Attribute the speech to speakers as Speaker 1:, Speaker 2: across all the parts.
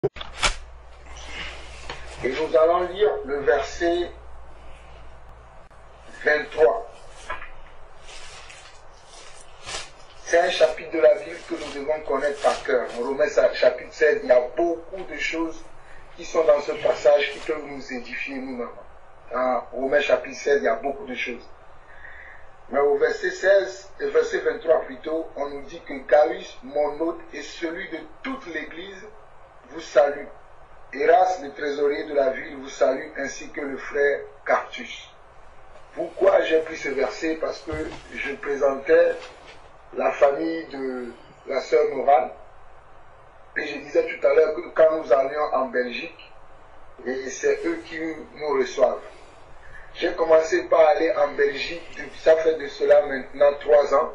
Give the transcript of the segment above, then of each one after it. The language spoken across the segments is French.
Speaker 1: Et nous allons lire le verset 23. C'est un chapitre de la Bible que nous devons connaître par cœur. Romains chapitre 16, il y a beaucoup de choses qui sont dans ce passage qui peuvent nous édifier nous-mêmes. Dans Romains chapitre 16, il y a beaucoup de choses. Mais au verset 16 et verset 23 plutôt, on nous dit que Gaius, mon hôte, et celui de toute l'Église vous salue. Erasme, le trésorier de la ville, vous salue, ainsi que le frère Quartus. Pourquoi j'ai pris ce verset? Parce que je présentais la famille de la sœur Morane. Et je disais tout à l'heure que quand nous allions en Belgique, et c'est eux qui nous reçoivent. J'ai commencé par aller en Belgique, ça fait de cela maintenant 3 ans.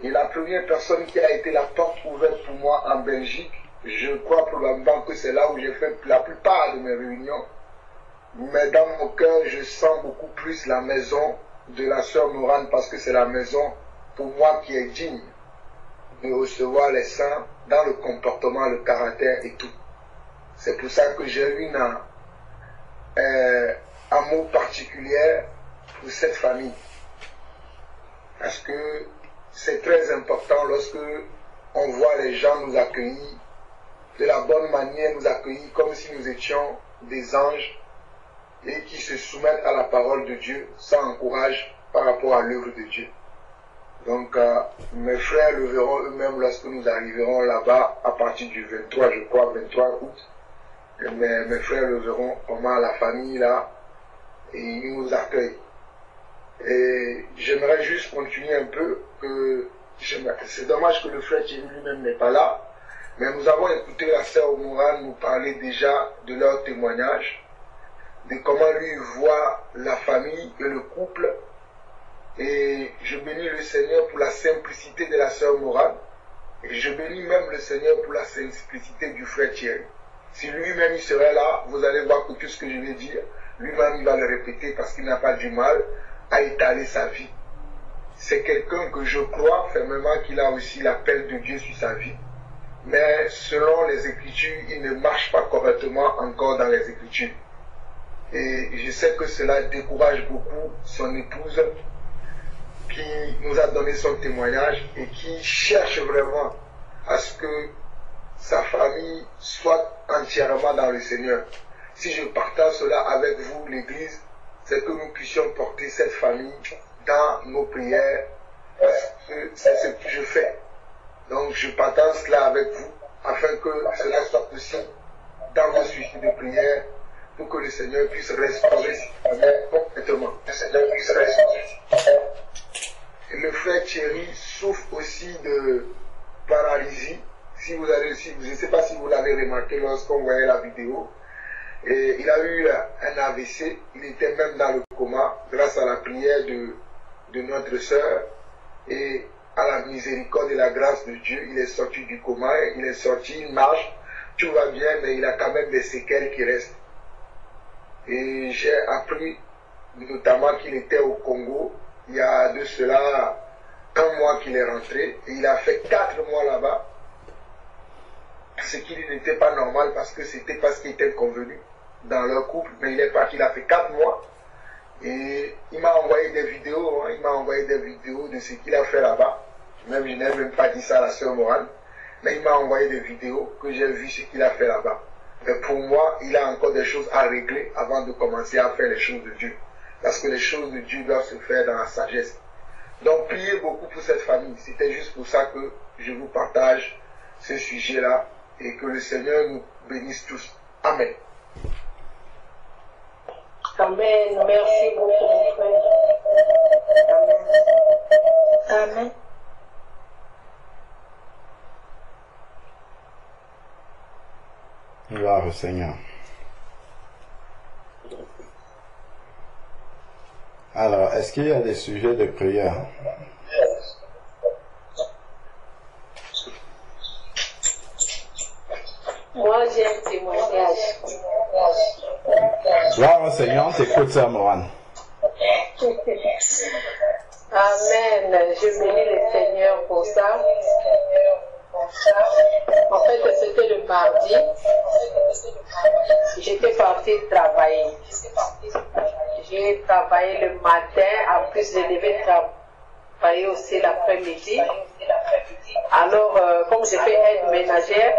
Speaker 1: Et la première personne qui a été la porte ouverte pour moi en Belgique, je crois probablement que c'est là où j'ai fait la plupart de mes réunions. Mais dans mon cœur, je sens beaucoup plus la maison de la sœur Morane parce que c'est la maison pour moi qui est digne de recevoir les saints dans le comportement, le caractère et tout. C'est pour ça que j'ai eu un amour particulier pour cette famille. Parce que c'est très important lorsque on voit les gens nous accueillir de la bonne manière, nous accueillir comme si nous étions des anges et qui se soumettent à la parole de Dieu sans encourage par rapport à l'œuvre de Dieu. Donc mes frères le verront eux-mêmes lorsque nous arriverons là-bas à partir du 23, je crois, 23 août. Et mes frères le verront comment la famille là, et ils nous accueillent. Et j'aimerais juste continuer un peu, c'est dommage que le frère Thierry lui-même n'est pas là, mais nous avons écouté la sœur Morane nous parler déjà de leur témoignage, de comment lui voit la famille et le couple. Et je bénis le Seigneur pour la simplicité de la sœur Morane, et je bénis même le Seigneur pour la simplicité du frère Thierry. Si lui-même il serait là, vous allez voir que tout ce que je vais dire, lui-même il va le répéter parce qu'il n'a pas du mal à étaler sa vie. C'est quelqu'un que je crois fermement qu'il a aussi l'appel de Dieu sur sa vie. Mais selon les Écritures, il ne marche pas correctement encore dans les Écritures. Et je sais que cela décourage beaucoup son épouse qui nous a donné son témoignage et qui cherche vraiment à ce que sa famille soit entièrement dans le Seigneur. Si je partage cela avec vous, l'Église, c'est que nous puissions porter cette famille dans nos prières, parce que c'est ce que je fais. Donc je partage cela avec vous, afin que cela soit possible dans vos sujets de prière, pour que le Seigneur puisse restaurer cette famille complètement. Le Seigneur puisse restaurer. Et le frère Thierry souffre aussi de paralysie. Je ne sais pas si vous l'avez remarqué lorsqu'on voyait la vidéo. Et il a eu un AVC, il était même dans le coma grâce à la prière de notre sœur et à la miséricorde et la grâce de Dieu. Il est sorti du coma, il est sorti, il marche, tout va bien, mais il a quand même des séquelles qui restent. Et j'ai appris notamment qu'il était au Congo, il y a de cela 1 mois qu'il est rentré, et il a fait 4 mois là-bas. Ce qui n'était pas normal parce que c'était pas ce qui était convenu dans leur couple, mais il est parti, il a fait 4 mois et il m'a envoyé des vidéos, il m'a envoyé des vidéos de ce qu'il a fait là-bas. Même je n'ai même pas dit ça à la sœur Morane, mais il m'a envoyé des vidéos que j'ai vu ce qu'il a fait là-bas. Mais pour moi, il a encore des choses à régler avant de commencer à faire les choses de Dieu. Parce que les choses de Dieu doivent se faire dans la sagesse. Donc priez beaucoup pour cette famille. C'était juste pour ça que je vous partage ce sujet-là. Et que le Seigneur nous bénisse tous. Amen.
Speaker 2: Amen. Merci beaucoup, mon frère. Amen. Amen.
Speaker 3: Gloire au Seigneur. Alors, est-ce qu'il y a des sujets de prière?
Speaker 2: Moi, j'ai un témoignage.
Speaker 3: Gloire au Seigneur, t'écoutes ça, Morane.
Speaker 2: Amen. Je bénis le Seigneur pour ça. En fait, c'était le mardi. J'étais partie travailler. J'ai travaillé le matin. En plus, je devais travailler aussi l'après-midi. Alors, comme j'ai fait aide ménagère,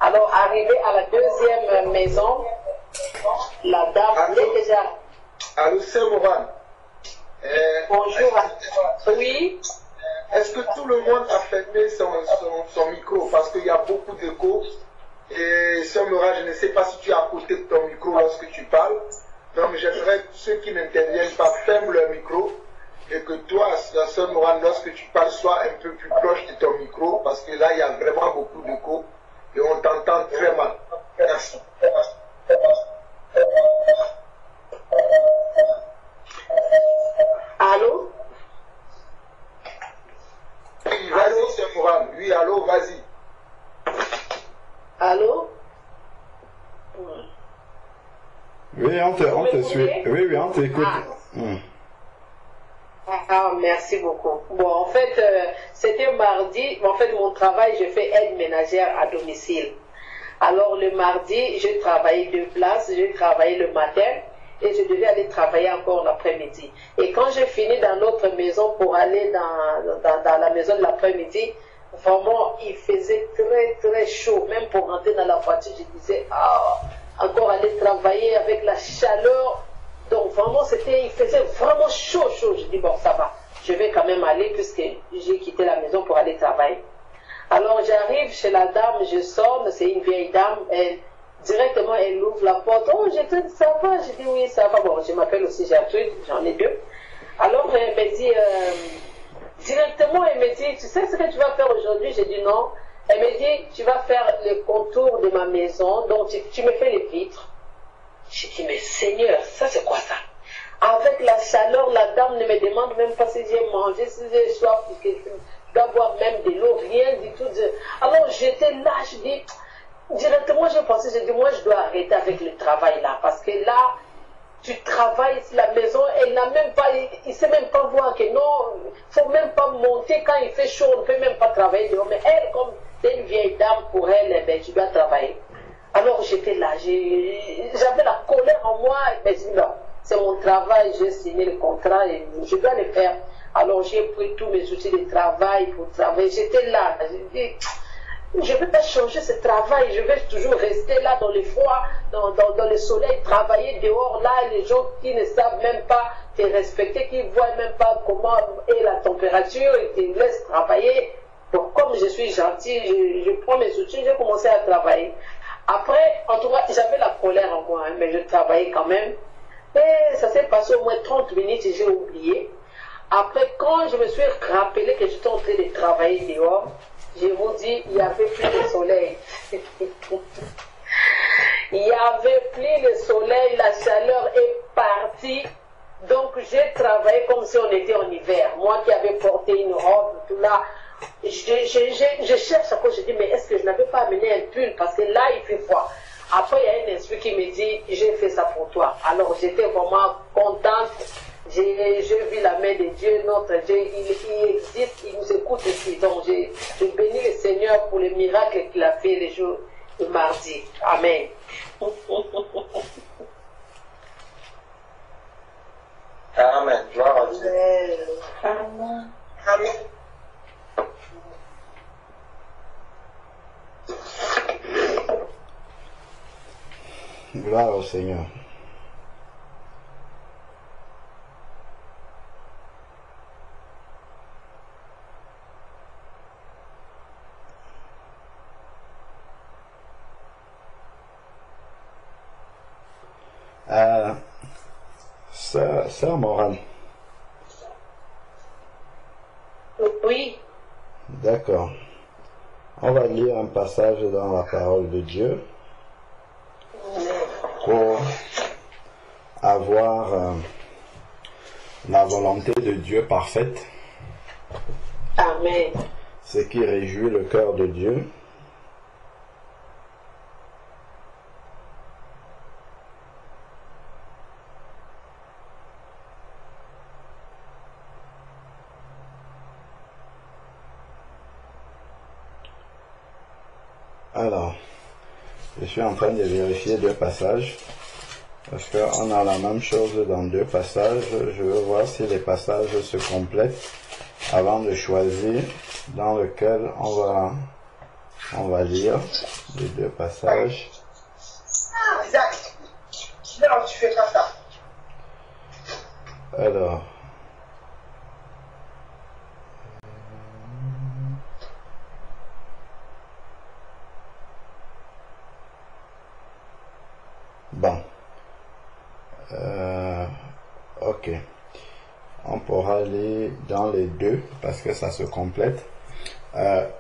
Speaker 2: alors arrivé à la deuxième maison, la dame est déjà...
Speaker 1: Allô, c'est Moran.
Speaker 2: Bonjour. Oui.
Speaker 1: Est-ce que tout le monde a fermé son micro parce qu'il y a beaucoup d'écho? Et Sœur Moran, je ne sais pas si tu es à côté de ton micro lorsque tu parles. Donc j'aimerais que ceux qui n'interviennent pas ferment leur micro et que toi, Sœur Moran, lorsque tu parles, sois un peu plus proche de ton micro parce que là, il y a vraiment beaucoup d'écho et on t'entend très mal. Merci.
Speaker 2: Allô?
Speaker 1: Oui, vas-y, Sœur Moran. Oui, allô, vas-y.
Speaker 2: Allô?
Speaker 3: Oui, on te suit. Oui, on t'écoute.
Speaker 2: Ah, merci beaucoup. Bon, en fait, c'était mardi. En fait, mon travail, je fais aide ménagère à domicile. Alors, le mardi, je travaillais 2 places. Je travaillais le matin et je devais aller travailler encore l'après-midi. Et quand j'ai fini dans notre maison pour aller dans la maison de l'après-midi, vraiment, il faisait très, très chaud. Même pour rentrer dans la voiture, je disais, encore aller travailler avec la chaleur. Donc vraiment, il faisait vraiment chaud. Je dis, bon, ça va, je vais quand même aller puisque j'ai quitté la maison pour aller travailler. Alors j'arrive chez la dame, je sors, c'est une vieille dame, directement elle ouvre la porte. Oh, Gertrude, ça va? Je dis, oui, ça va. Bon, je m'appelle aussi Gertrude, j'en ai 2. Alors elle me dit, directement, elle me dit, tu sais ce que tu vas faire aujourd'hui? J'ai dit non. Elle me dit, tu vas faire le contour de ma maison, donc tu me fais les vitres. J'ai dit, mais Seigneur, ça c'est quoi ça? Avec la chaleur, la dame ne me demande même pas si j'ai mangé, si j'ai soif, je dois boire même de l'eau, rien du tout. Alors j'étais là, je dis, directement j'ai pensé, j'ai dit, moi je dois arrêter avec le travail là, parce que là, tu travailles la maison, elle n'a même pas, il ne sait même pas voir que non, il ne faut même pas monter quand il fait chaud, on ne peut même pas travailler dehors. Mais elle, comme c'est une vieille dame, pour elle, ben, tu dois travailler. Alors j'étais là, j'avais la colère en moi, mais je dis non, c'est mon travail, j'ai signé le contrat et je dois le faire. Alors j'ai pris tous mes outils de travail pour travailler. J'étais là, je dis, je ne vais pas changer ce travail, je vais toujours rester là dans le froid, dans le soleil, travailler dehors, là, les gens qui ne savent même pas te respecter, qui ne voient même pas comment est la température, ils te laissent travailler. Donc comme je suis gentille, je prends mes outils, j'ai commencé à travailler. Après, en tout cas, j'avais la colère en moi, hein, mais je travaillais quand même. Et ça s'est passé au moins 30 minutes et j'ai oublié. Après, quand je me suis rappelé que j'étais en train de travailler dehors, je vous dis, il n'y avait plus de soleil. Il n'y avait plus de soleil, la chaleur est partie. Donc, j'ai travaillé comme si on était en hiver. Moi qui avais porté une robe, tout là, je cherche à quoi, je dis, mais est-ce que je n'avais pas amené un pull? Parce que là, il fait froid. Après, il y a un esprit qui me dit, j'ai fait ça pour toi. Alors, j'étais vraiment contente. J'ai vu la main de Dieu, notre Dieu, il existe, il nous écoute ici. Donc, je bénis le Seigneur pour le miracle qu'il a fait le jour de mardi. Amen.
Speaker 1: Amen. Gloire à Dieu.
Speaker 2: Amen. Amen.
Speaker 3: Gloire au Seigneur. Sœur Morane.
Speaker 2: Oui.
Speaker 3: D'accord. On va lire un passage dans la parole de Dieu pour avoir la volonté de Dieu parfaite,
Speaker 2: Amen.
Speaker 3: ce qui réjouit le cœur de Dieu. Alors, je suis en train de vérifier 2 passages. Parce qu'on a la même chose dans 2 passages. Je veux voir si les passages se complètent avant de choisir dans lequel on va lire les 2 passages.
Speaker 1: Ah, Isaac, non, tu fais pas ça.
Speaker 3: Alors, bon, ok, on pourra aller dans les 2 parce que ça se complète.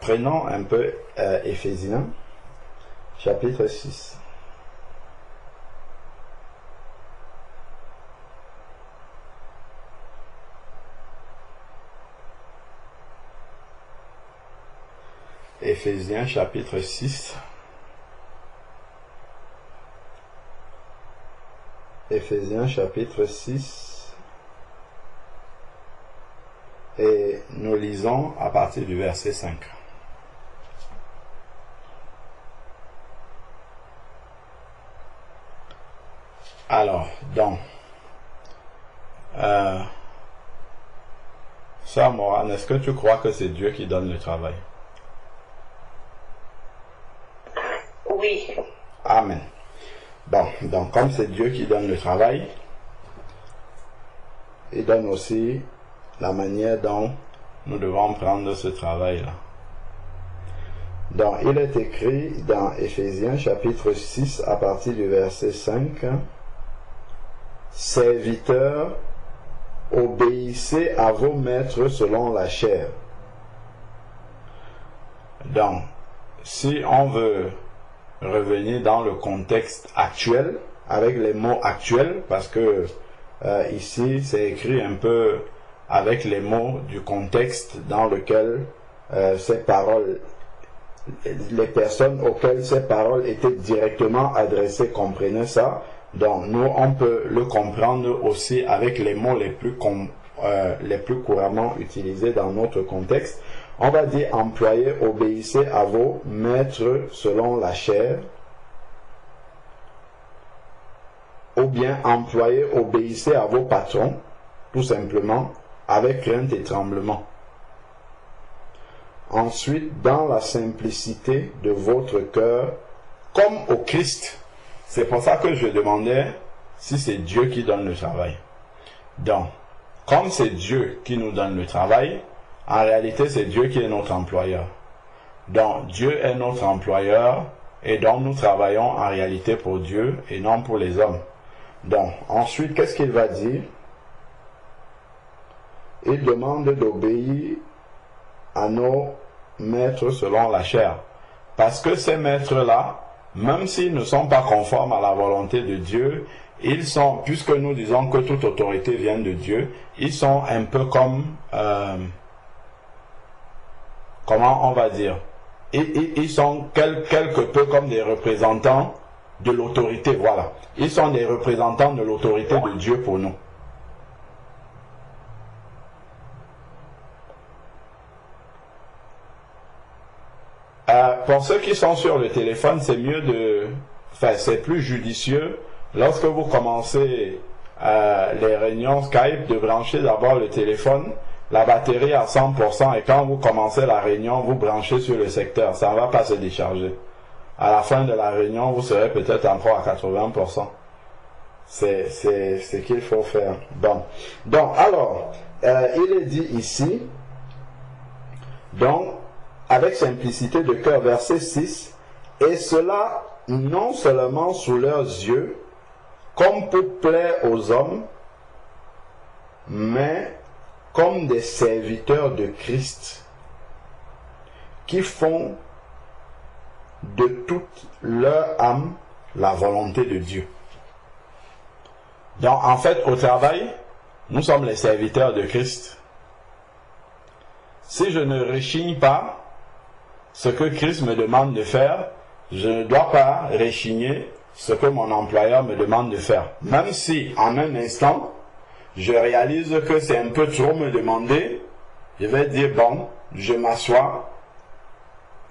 Speaker 3: Prenons un peu Éphésiens, chapitre 6. Éphésiens chapitre 6. Éphésiens chapitre 6. Et nous lisons à partir du verset 5. Alors, donc, Sœur Morane, est-ce que tu crois que c'est Dieu qui donne le travail?
Speaker 2: Oui.
Speaker 3: Amen. Bon, donc comme c'est Dieu qui donne le travail, il donne aussi la manière dont nous devons prendre ce travail-là. Donc, il est écrit dans Éphésiens chapitre 6 à partir du verset 5, « Serviteurs, obéissez à vos maîtres selon la chair. » Donc, si on veut revenir dans le contexte actuel, avec les mots actuels, parce que ici c'est écrit un peu avec les mots du contexte dans lequel ces paroles, les personnes auxquelles ces paroles étaient directement adressées comprenaient ça. Donc nous on peut le comprendre aussi avec les mots les plus couramment utilisés dans notre contexte. On va dire employés, obéissez à vos maîtres selon la chair. Ou bien employés, obéissez à vos patrons, tout simplement, avec crainte et tremblement. Ensuite, dans la simplicité de votre cœur, comme au Christ. C'est pour ça que je demandais si c'est Dieu qui donne le travail. Donc, comme c'est Dieu qui nous donne le travail, en réalité, c'est Dieu qui est notre employeur. Donc, Dieu est notre employeur et donc nous travaillons en réalité pour Dieu et non pour les hommes. Donc, ensuite, qu'est-ce qu'il va dire? Il demande d'obéir à nos maîtres selon la chair. Parce que ces maîtres-là, même s'ils ne sont pas conformes à la volonté de Dieu, ils sont, puisque nous disons que toute autorité vient de Dieu, ils sont un peu comme... comment on va dire, ils sont quelque peu comme des représentants de l'autorité, voilà. Ils sont des représentants de l'autorité de Dieu pour nous. Pour ceux qui sont sur le téléphone, c'est mieux de... Enfin, c'est plus judicieux, lorsque vous commencez les réunions Skype, de brancher d'abord le téléphone, la batterie à 100%, et quand vous commencez la réunion, vous branchez sur le secteur. Ça ne va pas se décharger. À la fin de la réunion, vous serez peut-être encore à 80%. C'est ce qu'il faut faire. Bon. Donc, alors, il est dit ici, donc, avec simplicité de cœur, verset 6, et cela non seulement sous leurs yeux, comme pour plaire aux hommes, mais comme des serviteurs de Christ, qui font de toute leur âme la volonté de Dieu. Donc, en fait, au travail, nous sommes les serviteurs de Christ. Si je ne rechigne pas ce que Christ me demande de faire, je ne dois pas rechigner ce que mon employeur me demande de faire. Même si, en un instant, je réalise que c'est un peu trop me demander, je vais dire, bon, je m'assois,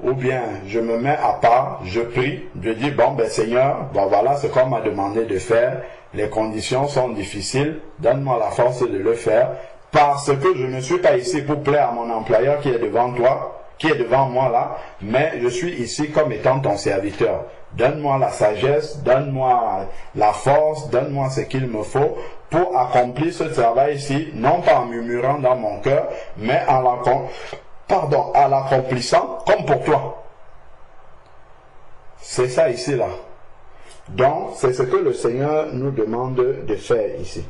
Speaker 3: ou bien je me mets à part, je prie, je dis bon ben Seigneur, bon voilà ce qu'on m'a demandé de faire, les conditions sont difficiles, donne-moi la force de le faire, parce que je ne suis pas ici pour plaire à mon employeur qui est devant toi, qui est devant moi là, mais je suis ici comme étant ton serviteur. Donne-moi la sagesse, donne-moi la force, donne-moi ce qu'il me faut pour accomplir ce travail-ci, non pas en murmurant dans mon cœur, mais en l'accomplissant comme pour toi. C'est ça ici là. Donc, c'est ce que le Seigneur nous demande de faire ici.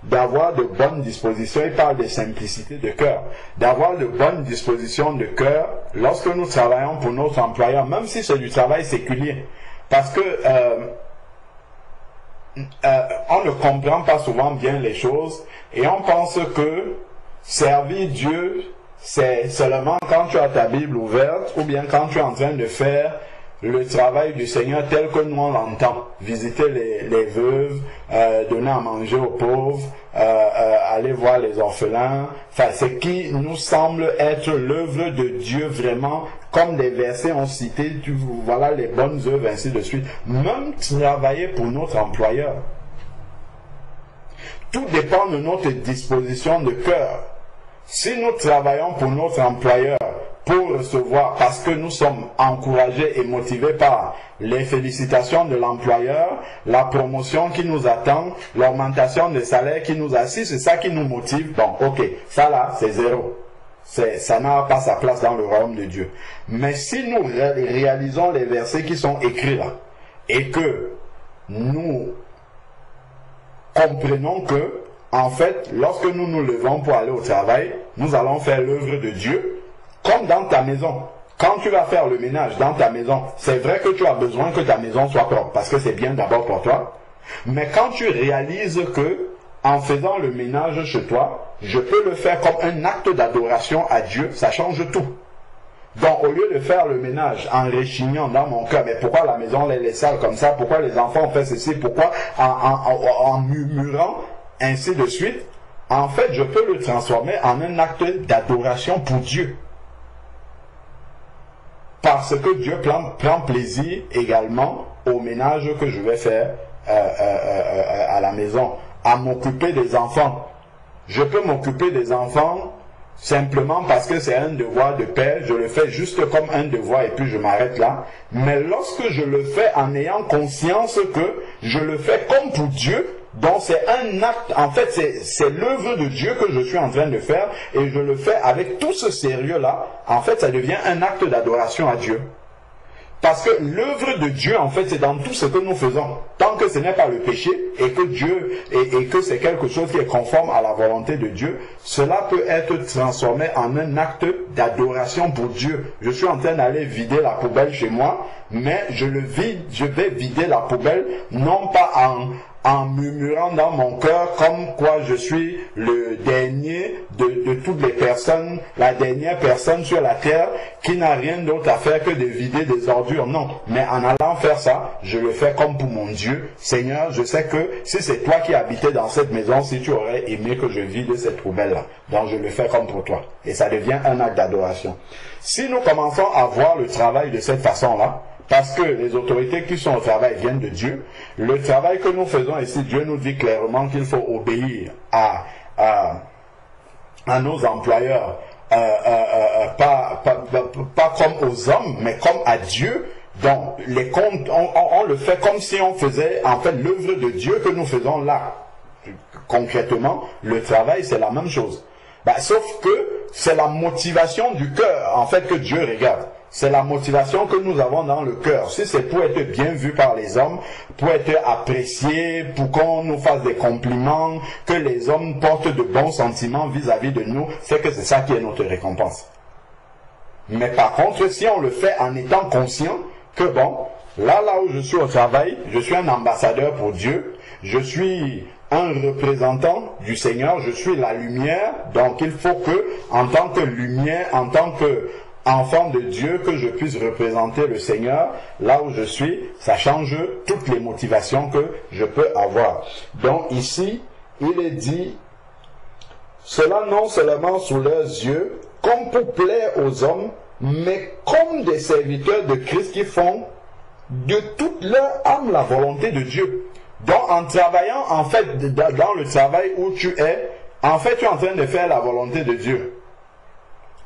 Speaker 3: D'avoir de bonnes dispositions, il parle de simplicité de cœur, d'avoir de bonnes dispositions de cœur lorsque nous travaillons pour notre employeur, même si c'est du travail séculier, parce que on ne comprend pas souvent bien les choses et on pense que servir Dieu c'est seulement quand tu as ta Bible ouverte ou bien quand tu es en train de faire le travail du Seigneur tel que nous on l'entend, visiter les veuves, donner à manger aux pauvres, aller voir les orphelins, enfin ce qui nous semble être l'œuvre de Dieu vraiment, comme des versets ont cité, voilà les bonnes œuvres ainsi de suite. Même travailler pour notre employeur, tout dépend de notre disposition de cœur. Si nous travaillons pour notre employeur pour recevoir, parce que nous sommes encouragés et motivés par les félicitations de l'employeur, la promotion qui nous attend, l'augmentation de salaire qui nous assiste, c'est ça qui nous motive. Bon, ok, ça là, c'est zéro. Ça n'a pas sa place dans le royaume de Dieu. Mais si nous réalisons les versets qui sont écrits là, et que nous comprenons que, en fait, lorsque nous nous levons pour aller au travail, nous allons faire l'œuvre de Dieu, comme dans ta maison. Quand tu vas faire le ménage dans ta maison, c'est vrai que tu as besoin que ta maison soit propre, parce que c'est bien d'abord pour toi. Mais quand tu réalises que, en faisant le ménage chez toi, je peux le faire comme un acte d'adoration à Dieu, ça change tout. Donc, au lieu de faire le ménage en réchignant dans mon cœur, mais pourquoi la maison elle est sale comme ça, pourquoi les enfants ont fait ceci, pourquoi en murmurant, ainsi de suite, en fait, je peux le transformer en un acte d'adoration pour Dieu. Parce que Dieu prend plaisir également au ménage que je vais faire à la maison, à m'occuper des enfants. Je peux m'occuper des enfants simplement parce que c'est un devoir de père, je le fais juste comme un devoir et puis je m'arrête là. Mais lorsque je le fais en ayant conscience que je le fais comme pour Dieu, donc c'est un acte, en fait c'est l'œuvre de Dieu que je suis en train de faire et je le fais avec tout ce sérieux-là, en fait ça devient un acte d'adoration à Dieu. Parce que l'œuvre de Dieu, en fait, c'est dans tout ce que nous faisons. Tant que ce n'est pas le péché et que Dieu, et que c'est quelque chose qui est conforme à la volonté de Dieu, cela peut être transformé en un acte d'adoration pour Dieu. Je suis en train d'aller vider la poubelle chez moi, mais je vais vider la poubelle, non pas en murmurant dans mon cœur comme quoi je suis le dernier de toutes les personnes, la dernière personne sur la terre qui n'a rien d'autre à faire que de vider des ordures. Non, mais en allant faire ça, je le fais comme pour mon Dieu. Seigneur, je sais que si c'est toi qui habitais dans cette maison, si tu aurais aimé que je vide cette poubelle-là, donc je le fais comme pour toi. Et ça devient un acte d'adoration. Si nous commençons à voir le travail de cette façon-là, parce que les autorités qui sont au travail viennent de Dieu, le travail que nous faisons ici, Dieu nous dit clairement qu'il faut obéir à nos employeurs, pas comme aux hommes, mais comme à Dieu. Donc, on le fait comme si on faisait en fait l'œuvre de Dieu que nous faisons là. Concrètement, le travail, c'est la même chose. Sauf que c'est la motivation du cœur, en fait, que Dieu regarde. C'est la motivation que nous avons dans le cœur. Si c'est pour être bien vu par les hommes, pour être apprécié, pour qu'on nous fasse des compliments, que les hommes portent de bons sentiments vis-à-vis de nous, c'est que c'est ça qui est notre récompense. Mais par contre, si on le fait en étant conscient que bon, là où je suis au travail, je suis un ambassadeur pour Dieu, je suis un représentant du Seigneur, je suis la lumière, donc il faut que, en tant que lumière, en tant que enfant de Dieu, que je puisse représenter le Seigneur là où je suis, ça change toutes les motivations que je peux avoir. Donc ici, il est dit cela non seulement sous leurs yeux, comme pour plaire aux hommes, mais comme des serviteurs de Christ qui font de toute leur âme la volonté de Dieu. Donc en travaillant, en fait, dans le travail où tu es, en fait tu es en train de faire la volonté de Dieu.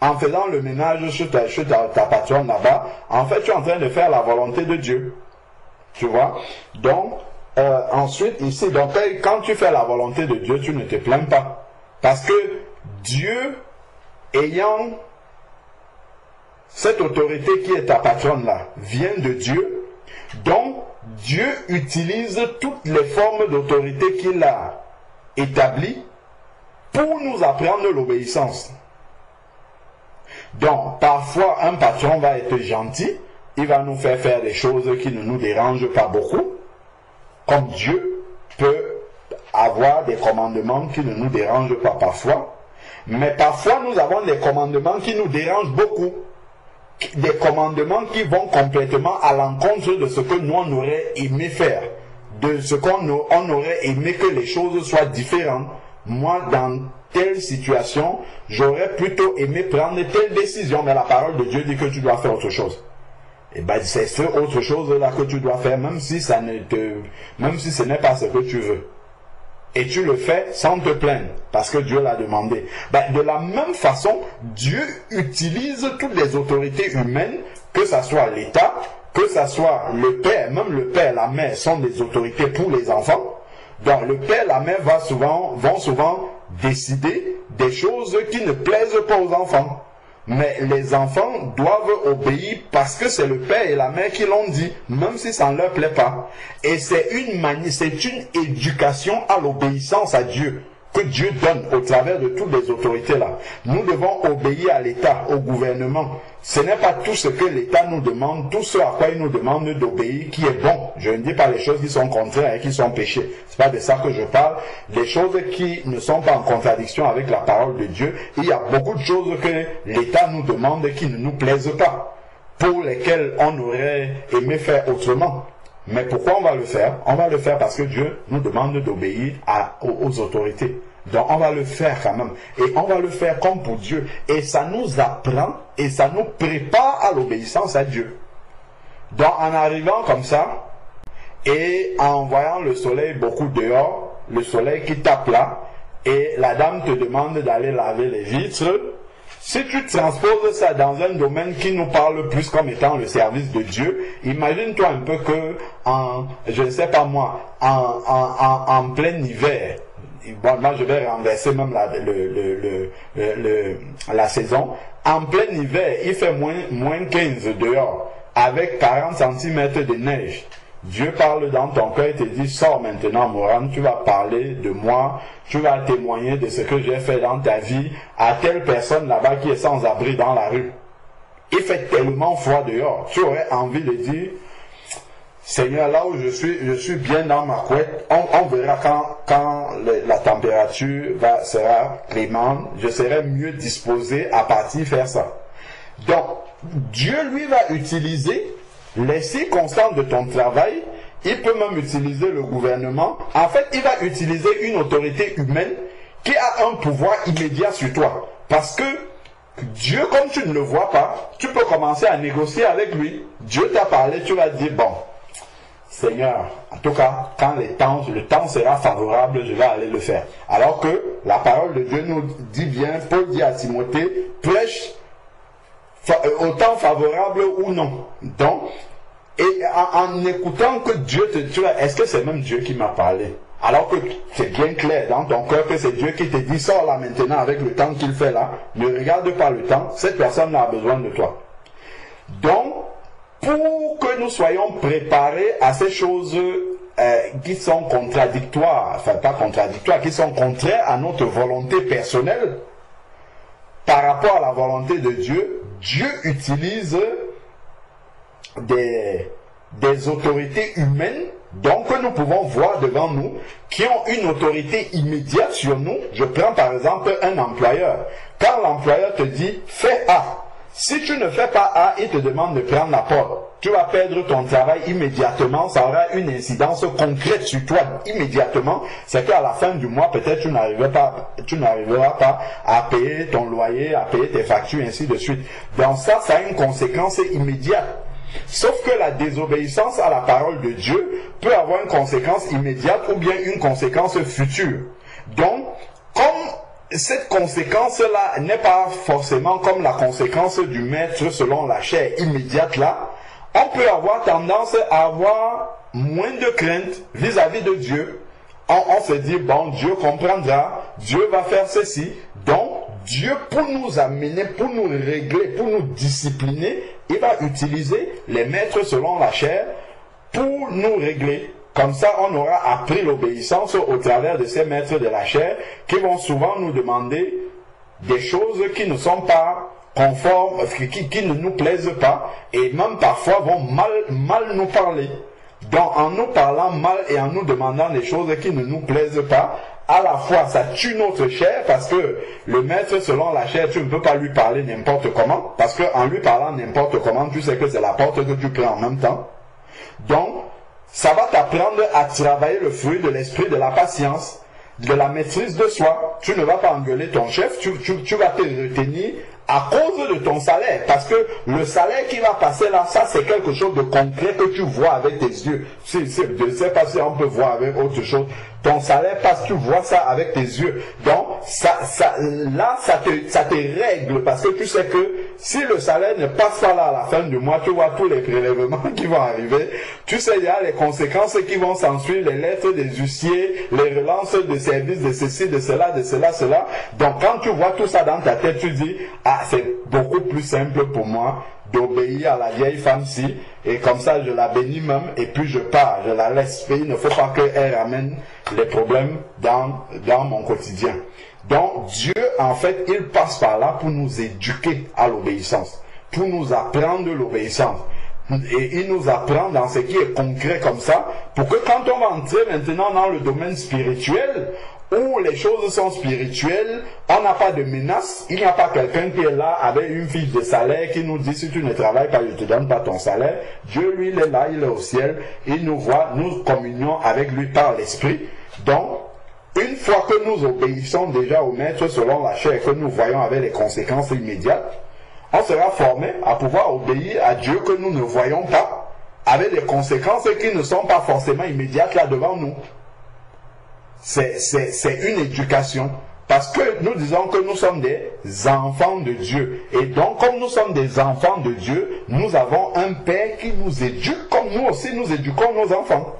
Speaker 3: En faisant le ménage sur ta patronne là-bas, en fait tu es en train de faire la volonté de Dieu. Tu vois? Donc, ensuite ici, donc, quand tu fais la volonté de Dieu, tu ne te plains pas. Parce que Dieu, ayant cette autorité qui est ta patronne là, vient de Dieu. Donc, Dieu utilise toutes les formes d'autorité qu'il a établies pour nous apprendre l'obéissance. Donc, parfois, un patron va être gentil, il va nous faire des choses qui ne nous dérangent pas beaucoup, comme Dieu peut avoir des commandements qui ne nous dérangent pas parfois, mais parfois nous avons des commandements qui nous dérangent beaucoup. Des commandements qui vont complètement à l'encontre de ce que nous on aurait aimé faire, de ce qu'on aurait aimé que les choses soient différentes. Moi, dans telle situation, j'aurais plutôt aimé prendre telle décision, mais la parole de Dieu dit que tu dois faire autre chose. Et bien, c'est ce autre chose-là que tu dois faire, même si ce n'est pas ce que tu veux. Et tu le fais sans te plaindre, parce que Dieu l'a demandé. Ben, de la même façon, Dieu utilise toutes les autorités humaines, que ce soit l'État, que ce soit le père, même le père et la mère sont des autorités pour les enfants. Donc le père et la mère vont souvent décider des choses qui ne plaisent pas aux enfants. Mais les enfants doivent obéir parce que c'est le père et la mère qui l'ont dit, même si ça ne leur plaît pas. Et c'est une éducation à l'obéissance à Dieu que Dieu donne au travers de toutes les autorités là. Nous devons obéir à l'État, au gouvernement. Ce n'est pas tout ce que l'État nous demande, tout ce à quoi il nous demande d'obéir qui est bon. Je ne dis pas les choses qui sont contraires et qui sont péchées. C'est pas de ça que je parle. Les choses qui ne sont pas en contradiction avec la parole de Dieu. Il y a beaucoup de choses que l'État nous demande qui ne nous plaisent pas, pour lesquelles on aurait aimé faire autrement. Mais pourquoi on va le faire? On va le faire parce que Dieu nous demande d'obéir aux autorités. Donc on va le faire quand même. Et on va le faire comme pour Dieu. Et ça nous apprend et ça nous prépare à l'obéissance à Dieu. Donc en arrivant comme ça, et en voyant le soleil beaucoup dehors, le soleil qui tape là, et la dame te demande d'aller laver les vitres, si tu transposes ça dans un domaine qui nous parle plus comme étant le service de Dieu, imagine-toi un peu que, je ne sais pas moi, en plein hiver, bon, moi je vais renverser même la saison, en plein hiver, il fait moins 15 dehors, avec 40 cm de neige. Dieu parle dans ton cœur et te dit, sors maintenant Moran, tu vas parler de moi, tu vas témoigner de ce que j'ai fait dans ta vie à telle personne là-bas qui est sans abri dans la rue. Il fait tellement froid dehors, tu aurais envie de dire, Seigneur, là où je suis bien dans ma couette, on verra quand la température sera clémente, je serai mieux disposé à partir faire ça. Donc, Dieu lui va utiliser les circonstances de ton travail, il peut même utiliser le gouvernement. En fait, il va utiliser une autorité humaine qui a un pouvoir immédiat sur toi. Parce que Dieu, comme tu ne le vois pas, tu peux commencer à négocier avec lui. Dieu t'a parlé, tu vas dire, bon, Seigneur, en tout cas, quand le temps sera favorable, je vais aller le faire. Alors que la parole de Dieu nous dit bien, Paul dit à Timothée, prêche au temps favorable ou non. Donc, et en écoutant que Dieu te tue, est-ce que c'est même Dieu qui m'a parlé? Alors que c'est bien clair dans ton cœur que c'est Dieu qui te dit, sors là maintenant avec le temps qu'il fait là, ne regarde pas le temps, cette personne a besoin de toi. Donc, pour que nous soyons préparés à ces choses qui sont contradictoires, enfin pas contradictoires, qui sont contraires à notre volonté personnelle, par rapport à la volonté de Dieu, Dieu utilise des autorités humaines, donc que nous pouvons voir devant nous, qui ont une autorité immédiate sur nous. Je prends par exemple un employeur. Quand l'employeur te dit « fais A », si tu ne fais pas A, il te demande de prendre la porte. tu vas perdre ton travail immédiatement, ça aura une incidence concrète sur toi immédiatement, c'est qu'à la fin du mois, peut-être tu n'arriveras pas à payer ton loyer, à payer tes factures, ainsi de suite. Donc ça a une conséquence immédiate. Sauf que la désobéissance à la parole de Dieu peut avoir une conséquence immédiate ou bien une conséquence future. Donc, comme cette conséquence-là n'est pas forcément comme la conséquence du maître selon la chair immédiate là, on peut avoir tendance à avoir moins de crainte vis-à-vis de Dieu. On se dit, bon, Dieu comprendra, Dieu va faire ceci. Donc, Dieu, pour nous amener, pour nous régler, pour nous discipliner, il va utiliser les maîtres selon la chair pour nous régler. Comme ça, on aura appris l'obéissance au travers de ces maîtres de la chair qui vont souvent nous demander des choses qui ne sont pas conformes, qui ne nous plaisent pas et même parfois vont mal nous parler. Donc, en nous parlant mal et en nous demandant des choses qui ne nous plaisent pas, à la fois ça tue notre chair parce que le maître selon la chair, tu ne peux pas lui parler n'importe comment parce qu'en lui parlant n'importe comment, tu sais que c'est la porte que tu prends en même temps. Donc, ça va t'apprendre à travailler le fruit de l'esprit de la patience, de la maîtrise de soi. Tu ne vas pas engueuler ton chef, tu vas te retenir à cause de ton salaire. Parce que le salaire qui va passer là, ça c'est quelque chose de concret que tu vois avec tes yeux. Je ne sais pas si on peut voir avec autre chose. Ton salaire passe, tu vois ça avec tes yeux. Donc, ça te règle parce que tu sais que si le salaire ne passe pas là à la fin du mois, tu vois tous les prélèvements qui vont arriver. Tu sais, il y a les conséquences qui vont s'ensuivre, les lettres des huissiers, les relances de services de ceci, de cela, de cela, cela. Donc, quand tu vois tout ça dans ta tête, tu dis, ah, c'est beaucoup plus simple pour moi d'obéir à la vieille femme-ci, et comme ça je la bénis même, et puis je pars, je la laisse. Il ne faut pas qu'elle ramène les problèmes dans mon quotidien. Donc Dieu, en fait, il passe par là pour nous éduquer à l'obéissance, pour nous apprendre l'obéissance. Et il nous apprend dans ce qui est concret comme ça, pour que quand on va entrer maintenant dans le domaine spirituel, où les choses sont spirituelles, on n'a pas de menace, il n'y a pas quelqu'un qui est là avec une fiche de salaire qui nous dit si tu ne travailles pas, je ne te donne pas ton salaire. Dieu, lui, il est là, il est au ciel, il nous voit, nous communions avec lui par l'esprit. Donc, une fois que nous obéissons déjà au maître selon la chair, que nous voyons avec les conséquences immédiates, on sera formé à pouvoir obéir à Dieu que nous ne voyons pas, avec des conséquences qui ne sont pas forcément immédiates là devant nous. C'est une éducation. Parce que nous disons que nous sommes des enfants de Dieu. Et donc, comme nous sommes des enfants de Dieu, nous avons un Père qui nous éduque, comme nous aussi nous éduquons nos enfants.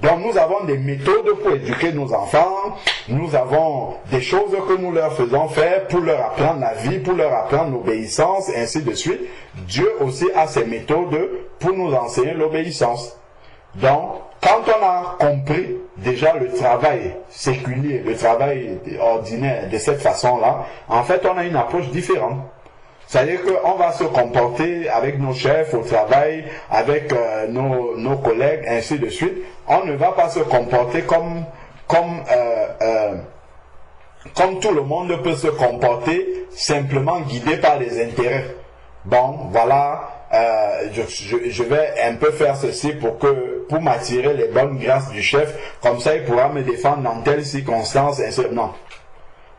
Speaker 3: Donc, nous avons des méthodes pour éduquer nos enfants. Nous avons des choses que nous leur faisons faire pour leur apprendre la vie, pour leur apprendre l'obéissance, et ainsi de suite. Dieu aussi a ses méthodes pour nous enseigner l'obéissance. Donc, quand on a compris déjà le travail séculier, le travail ordinaire de cette façon-là, en fait, on a une approche différente. C'est-à-dire qu'on va se comporter avec nos chefs au travail, avec nos collègues, ainsi de suite. On ne va pas se comporter comme tout le monde peut se comporter, simplement guidé par les intérêts. Bon, voilà. Je vais un peu faire ceci pour m'attirer les bonnes grâces du chef, comme ça il pourra me défendre dans telle circonstance.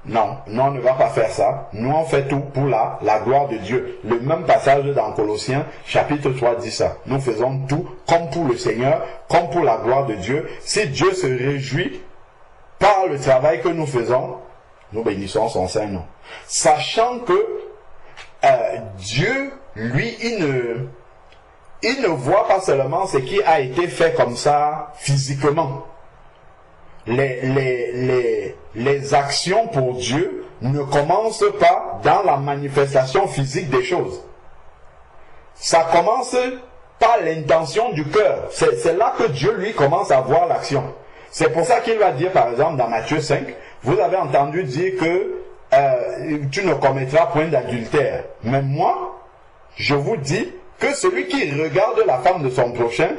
Speaker 3: Non, on ne va pas faire ça. Nous on fait tout pour la gloire de Dieu. Le même passage dans Colossiens chapitre 3 dit ça. Nous faisons tout comme pour le Seigneur, comme pour la gloire de Dieu. Si Dieu se réjouit par le travail que nous faisons, nous bénissons son Saint-Nom. Sachant que Dieu, lui, il ne voit pas seulement ce qui a été fait comme ça physiquement. Les actions pour Dieu ne commencent pas dans la manifestation physique des choses. Ça commence par l'intention du cœur. C'est là que Dieu, lui, commence à voir l'action. C'est pour ça qu'il va dire, par exemple, dans Matthieu 5, vous avez entendu dire que tu ne commettras point d'adultère. Mais moi, je vous dis que celui qui regarde la femme de son prochain,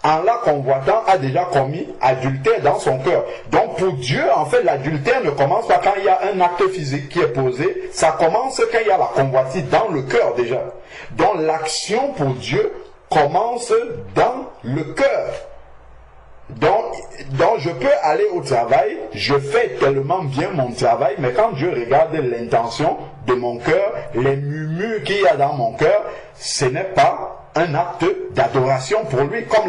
Speaker 3: en la convoitant, a déjà commis adultère dans son cœur. Donc pour Dieu, en fait, l'adultère ne commence pas quand il y a un acte physique qui est posé, ça commence quand il y a la convoitise dans le cœur déjà. Donc l'action pour Dieu commence dans le cœur. Donc je peux aller au travail, je fais tellement bien mon travail, mais quand Dieu regarde l'intention de mon cœur, les murmures qu'il y a dans mon cœur, ce n'est pas un acte d'adoration pour lui, comme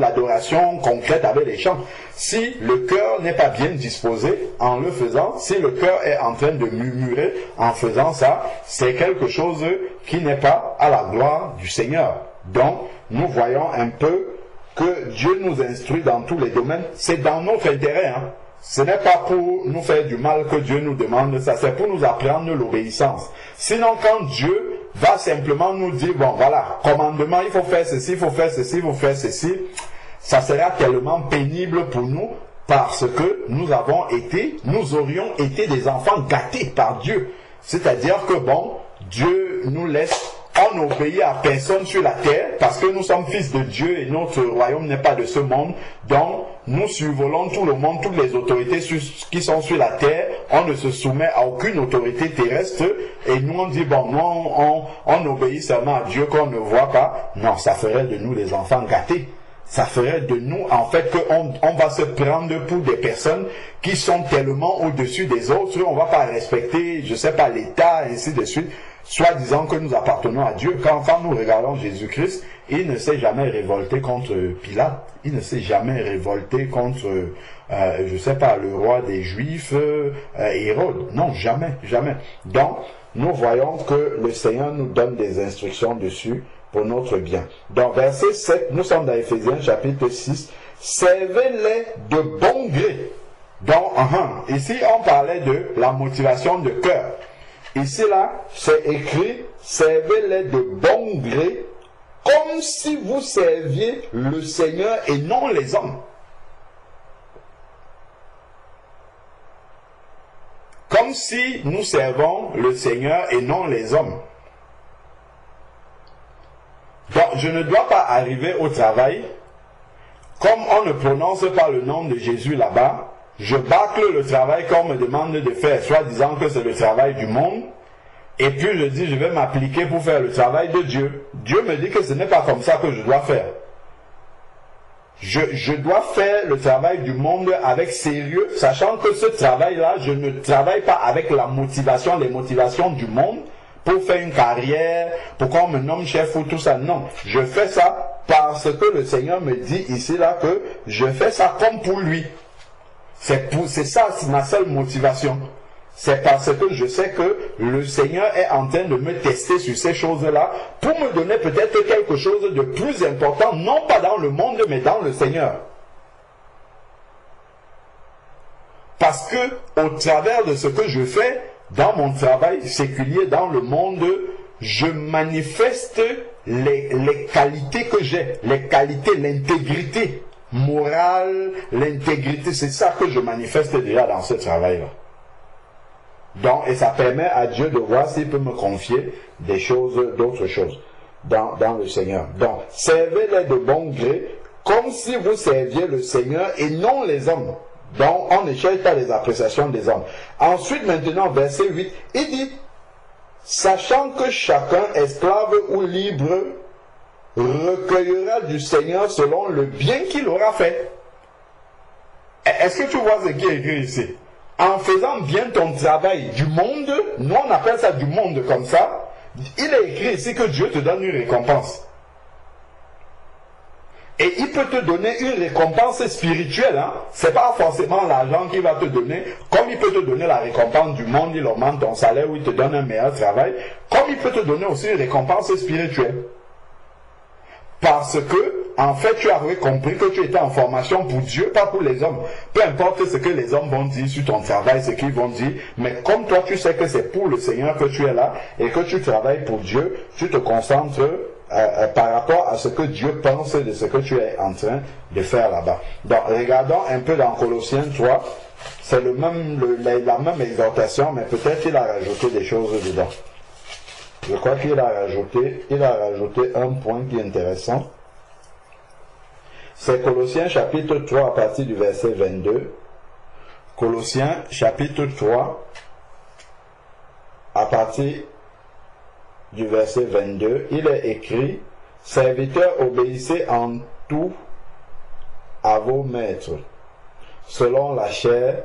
Speaker 3: l'adoration concrète avec les chants. Si le cœur n'est pas bien disposé en le faisant, si le cœur est en train de murmurer en faisant ça, c'est quelque chose qui n'est pas à la gloire du Seigneur. Donc, nous voyons un peu que Dieu nous instruit dans tous les domaines. C'est dans notre intérêt, hein. Ce n'est pas pour nous faire du mal que Dieu nous demande ça, c'est pour nous apprendre l'obéissance. Sinon, quand Dieu va simplement nous dire, bon voilà, commandement, il faut faire ceci, il faut faire ceci, il faut faire ceci, ça sera tellement pénible pour nous parce que nous aurions été des enfants gâtés par Dieu. C'est-à-dire que bon, Dieu nous laisse, on n'obéit à personne sur la terre parce que nous sommes fils de Dieu et notre royaume n'est pas de ce monde. Donc, nous survolons tout le monde, toutes les autorités qui sont sur la terre. On ne se soumet à aucune autorité terrestre et nous on dit, bon, nous on obéit seulement à Dieu qu'on ne voit pas. Non, ça ferait de nous des enfants gâtés. Ça ferait de nous, en fait, qu'on va se prendre pour des personnes qui sont tellement au-dessus des autres. On ne va pas respecter, je ne sais pas, l'État, ainsi de suite. Soit disant que nous appartenons à Dieu. Quand nous regardons Jésus-Christ, il ne s'est jamais révolté contre Pilate. Il ne s'est jamais révolté contre, je ne sais pas, le roi des Juifs, Hérode. Non, jamais, jamais. Donc, nous voyons que le Seigneur nous donne des instructions dessus pour notre bien. Dans verset 7, nous sommes dans Éphésiens chapitre 6. Servez-les de bon gré. Donc, ici, on parlait de la motivation de cœur. Ici, là, c'est écrit, servez-les de bon gré, comme si vous serviez le Seigneur et non les hommes. Comme si nous servons le Seigneur et non les hommes. Donc, je ne dois pas arriver au travail, comme on ne prononce pas le nom de Jésus là-bas, je bâcle le travail qu'on me demande de faire, soit disant que c'est le travail du monde, et puis je dis je vais m'appliquer pour faire le travail de Dieu. Dieu me dit que ce n'est pas comme ça que je dois faire. Je dois faire le travail du monde avec sérieux, sachant que ce travail-là, je ne travaille pas avec les motivations du monde, pour faire une carrière, pour qu'on me nomme chef ou tout ça. Non, je fais ça parce que le Seigneur me dit ici là que je fais ça comme pour lui. C'est ça, c'est ma seule motivation. C'est parce que je sais que le Seigneur est en train de me tester sur ces choses-là pour me donner peut-être quelque chose de plus important, non pas dans le monde, mais dans le Seigneur. Parce que au travers de ce que je fais, dans mon travail séculier, dans le monde, je manifeste les qualités que j'ai, les qualités, l'intégrité morale, l'intégrité, c'est ça que je manifeste déjà dans ce travail-là. Donc, et ça permet à Dieu de voir s'il peut me confier des choses, d'autres choses dans le Seigneur. Donc, servez-les de bon gré, comme si vous serviez le Seigneur et non les hommes. Donc, on ne cherche pas les appréciations des hommes. Ensuite, maintenant, verset 8, il dit, sachant que chacun, esclave ou libre, recueillera du Seigneur selon le bien qu'il aura fait. Est-ce que tu vois ce qui est écrit ici? En faisant bien ton travail du monde, nous on appelle ça du monde comme ça, il est écrit ici que Dieu te donne une récompense. Et il peut te donner une récompense spirituelle. Hein? Ce n'est pas forcément l'argent qu'il va te donner. Comme il peut te donner la récompense du monde, il augmente ton salaire ou il te donne un meilleur travail. Comme il peut te donner aussi une récompense spirituelle. Parce que, en fait, tu avais compris que tu étais en formation pour Dieu, pas pour les hommes. Peu importe ce que les hommes vont dire sur ton travail, ce qu'ils vont dire. Mais comme toi, tu sais que c'est pour le Seigneur que tu es là et que tu travailles pour Dieu, tu te concentres par rapport à ce que Dieu pense de ce que tu es en train de faire là-bas. Donc, regardons un peu dans Colossiens 3. C'est la même exhortation, mais peut-être qu'il a rajouté des choses dedans. Je crois qu'il a rajouté un point qui est intéressant. C'est Colossiens chapitre 3 à partir du verset 22. Colossiens chapitre 3 à partir du verset 22, il est écrit, Serviteurs, obéissez en tout à vos maîtres, selon la chair,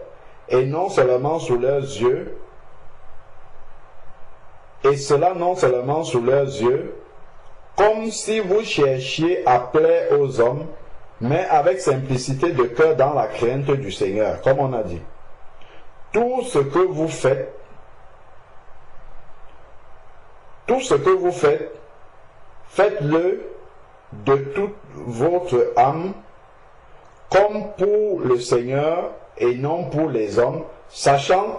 Speaker 3: et non seulement sous leurs yeux, et cela non seulement sous leurs yeux, comme si vous cherchiez à plaire aux hommes, mais avec simplicité de cœur dans la crainte du Seigneur, comme on a dit. Tout ce que vous faites, faites-le de toute votre âme, comme pour le Seigneur et non pour les hommes, sachant,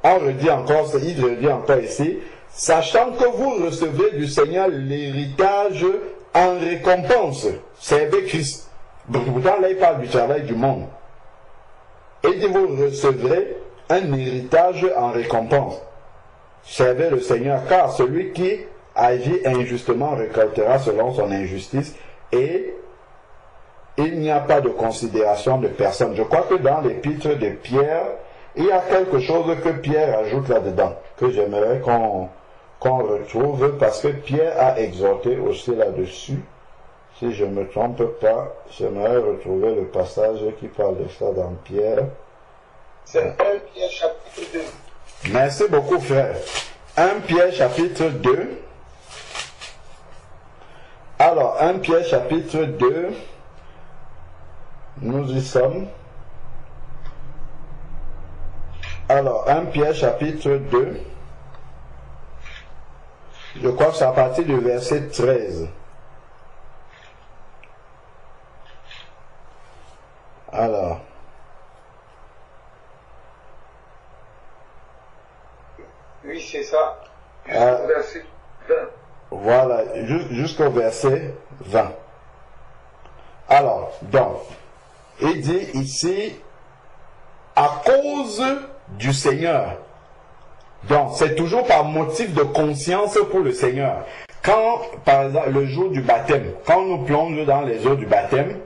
Speaker 3: il redit encore ici, sachant que vous recevez du Seigneur l'héritage en récompense. Servez Christ. Pourtant, là, il parle du travail du monde. Et il dit, vous recevrez un héritage en récompense. Servez le Seigneur, car celui qui agit injustement récoltera selon son injustice, et il n'y a pas de considération de personne. Je crois que dans l'épître de Pierre, il y a quelque chose que Pierre ajoute là-dedans, que j'aimerais qu'on retrouve, parce que Pierre a exhorté aussi là-dessus. Si je ne me trompe pas, j'aimerais retrouver le passage qui parle de ça dans Pierre.
Speaker 1: C'est 1 Pierre chapitre 2.
Speaker 3: Merci beaucoup, frère. 1 Pierre chapitre 2. Alors, 1 Pierre chapitre 2, nous y sommes. Alors, 1 Pierre chapitre 2, je crois que c'est à partir du verset 13. Alors,
Speaker 1: oui, c'est ça. Jusqu'au verset 20.
Speaker 3: Voilà, jusqu'au verset 20. Alors, donc, il dit ici, à cause du Seigneur. Donc, c'est toujours par motif de conscience pour le Seigneur. Quand, par exemple, le jour du baptême, quand on nous plonge dans les eaux du baptême,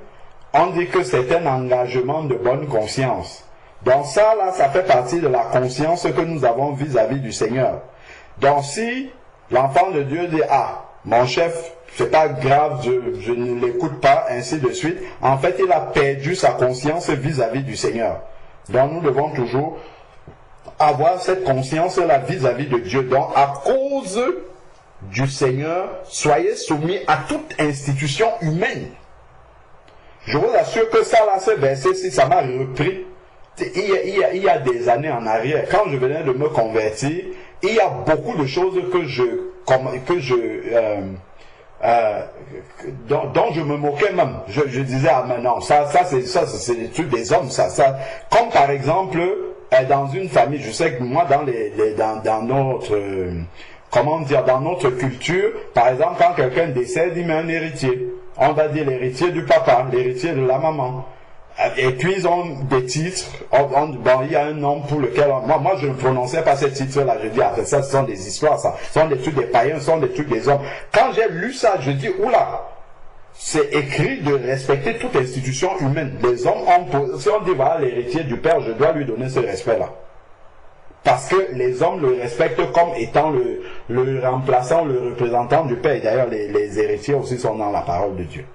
Speaker 3: on dit que c'est un engagement de bonne conscience. Donc ça, là, ça fait partie de la conscience que nous avons vis-à-vis du Seigneur. Donc si l'enfant de Dieu dit, mon chef, c'est pas grave, je ne l'écoute pas, ainsi de suite, en fait, il a perdu sa conscience vis-à-vis du Seigneur. Donc nous devons toujours avoir cette conscience-là vis-à-vis de Dieu. Donc à cause du Seigneur, soyez soumis à toute institution humaine. Je vous assure que ça, là, ce verset-ci, ça m'a repris. Il y a des années en arrière, quand je venais de me convertir, il y a beaucoup de choses dont je me moquais même. Je disais, mais non, ça c'est des trucs des hommes, ça. Comme par exemple, dans une famille, je sais que moi, dans notre culture, par exemple, quand quelqu'un décède, il met un héritier. On va dire l'héritier du papa, l'héritier de la maman. Et puis ils ont des titres, il y a un nom pour lequel, moi je ne prononçais pas ces titres-là, je dis, ça ce sont des histoires, ça, ce sont des trucs des païens, ce sont des trucs des hommes. Quand j'ai lu ça, je dis, oula, c'est écrit de respecter toute institution humaine. Les hommes si on dit, voilà l'héritier du père, je dois lui donner ce respect-là. Parce que les hommes le respectent comme étant le remplaçant, le représentant du père. Et d'ailleurs, les héritiers aussi sont dans la parole de Dieu.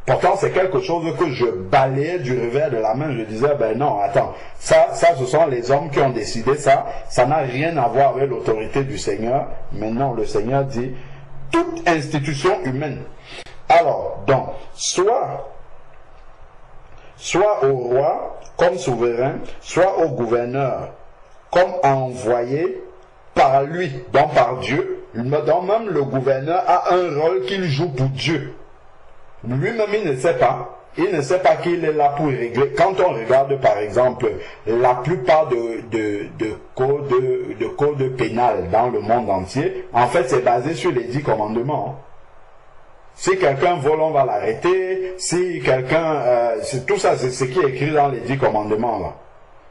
Speaker 3: Pourtant, c'est quelque chose que je balayais du revers de la main. Je disais, non, attends, ça ce sont les hommes qui ont décidé ça. Ça n'a rien à voir avec l'autorité du Seigneur. Mais non, le Seigneur dit, toute institution humaine. Alors, donc, soit au roi comme souverain, soit au gouverneur comme envoyé par lui, donc par Dieu. Donc même le gouverneur a un rôle qu'il joue pour Dieu. Lui-même, il ne sait pas. Il ne sait pas qu'il est là pour régler. Quand on regarde, par exemple, la plupart de codes pénals dans le monde entier, en fait, c'est basé sur les 10 commandements. Si quelqu'un vole, on va l'arrêter. Si quelqu'un... tout ça, c'est ce qui est écrit dans les 10 commandements, là.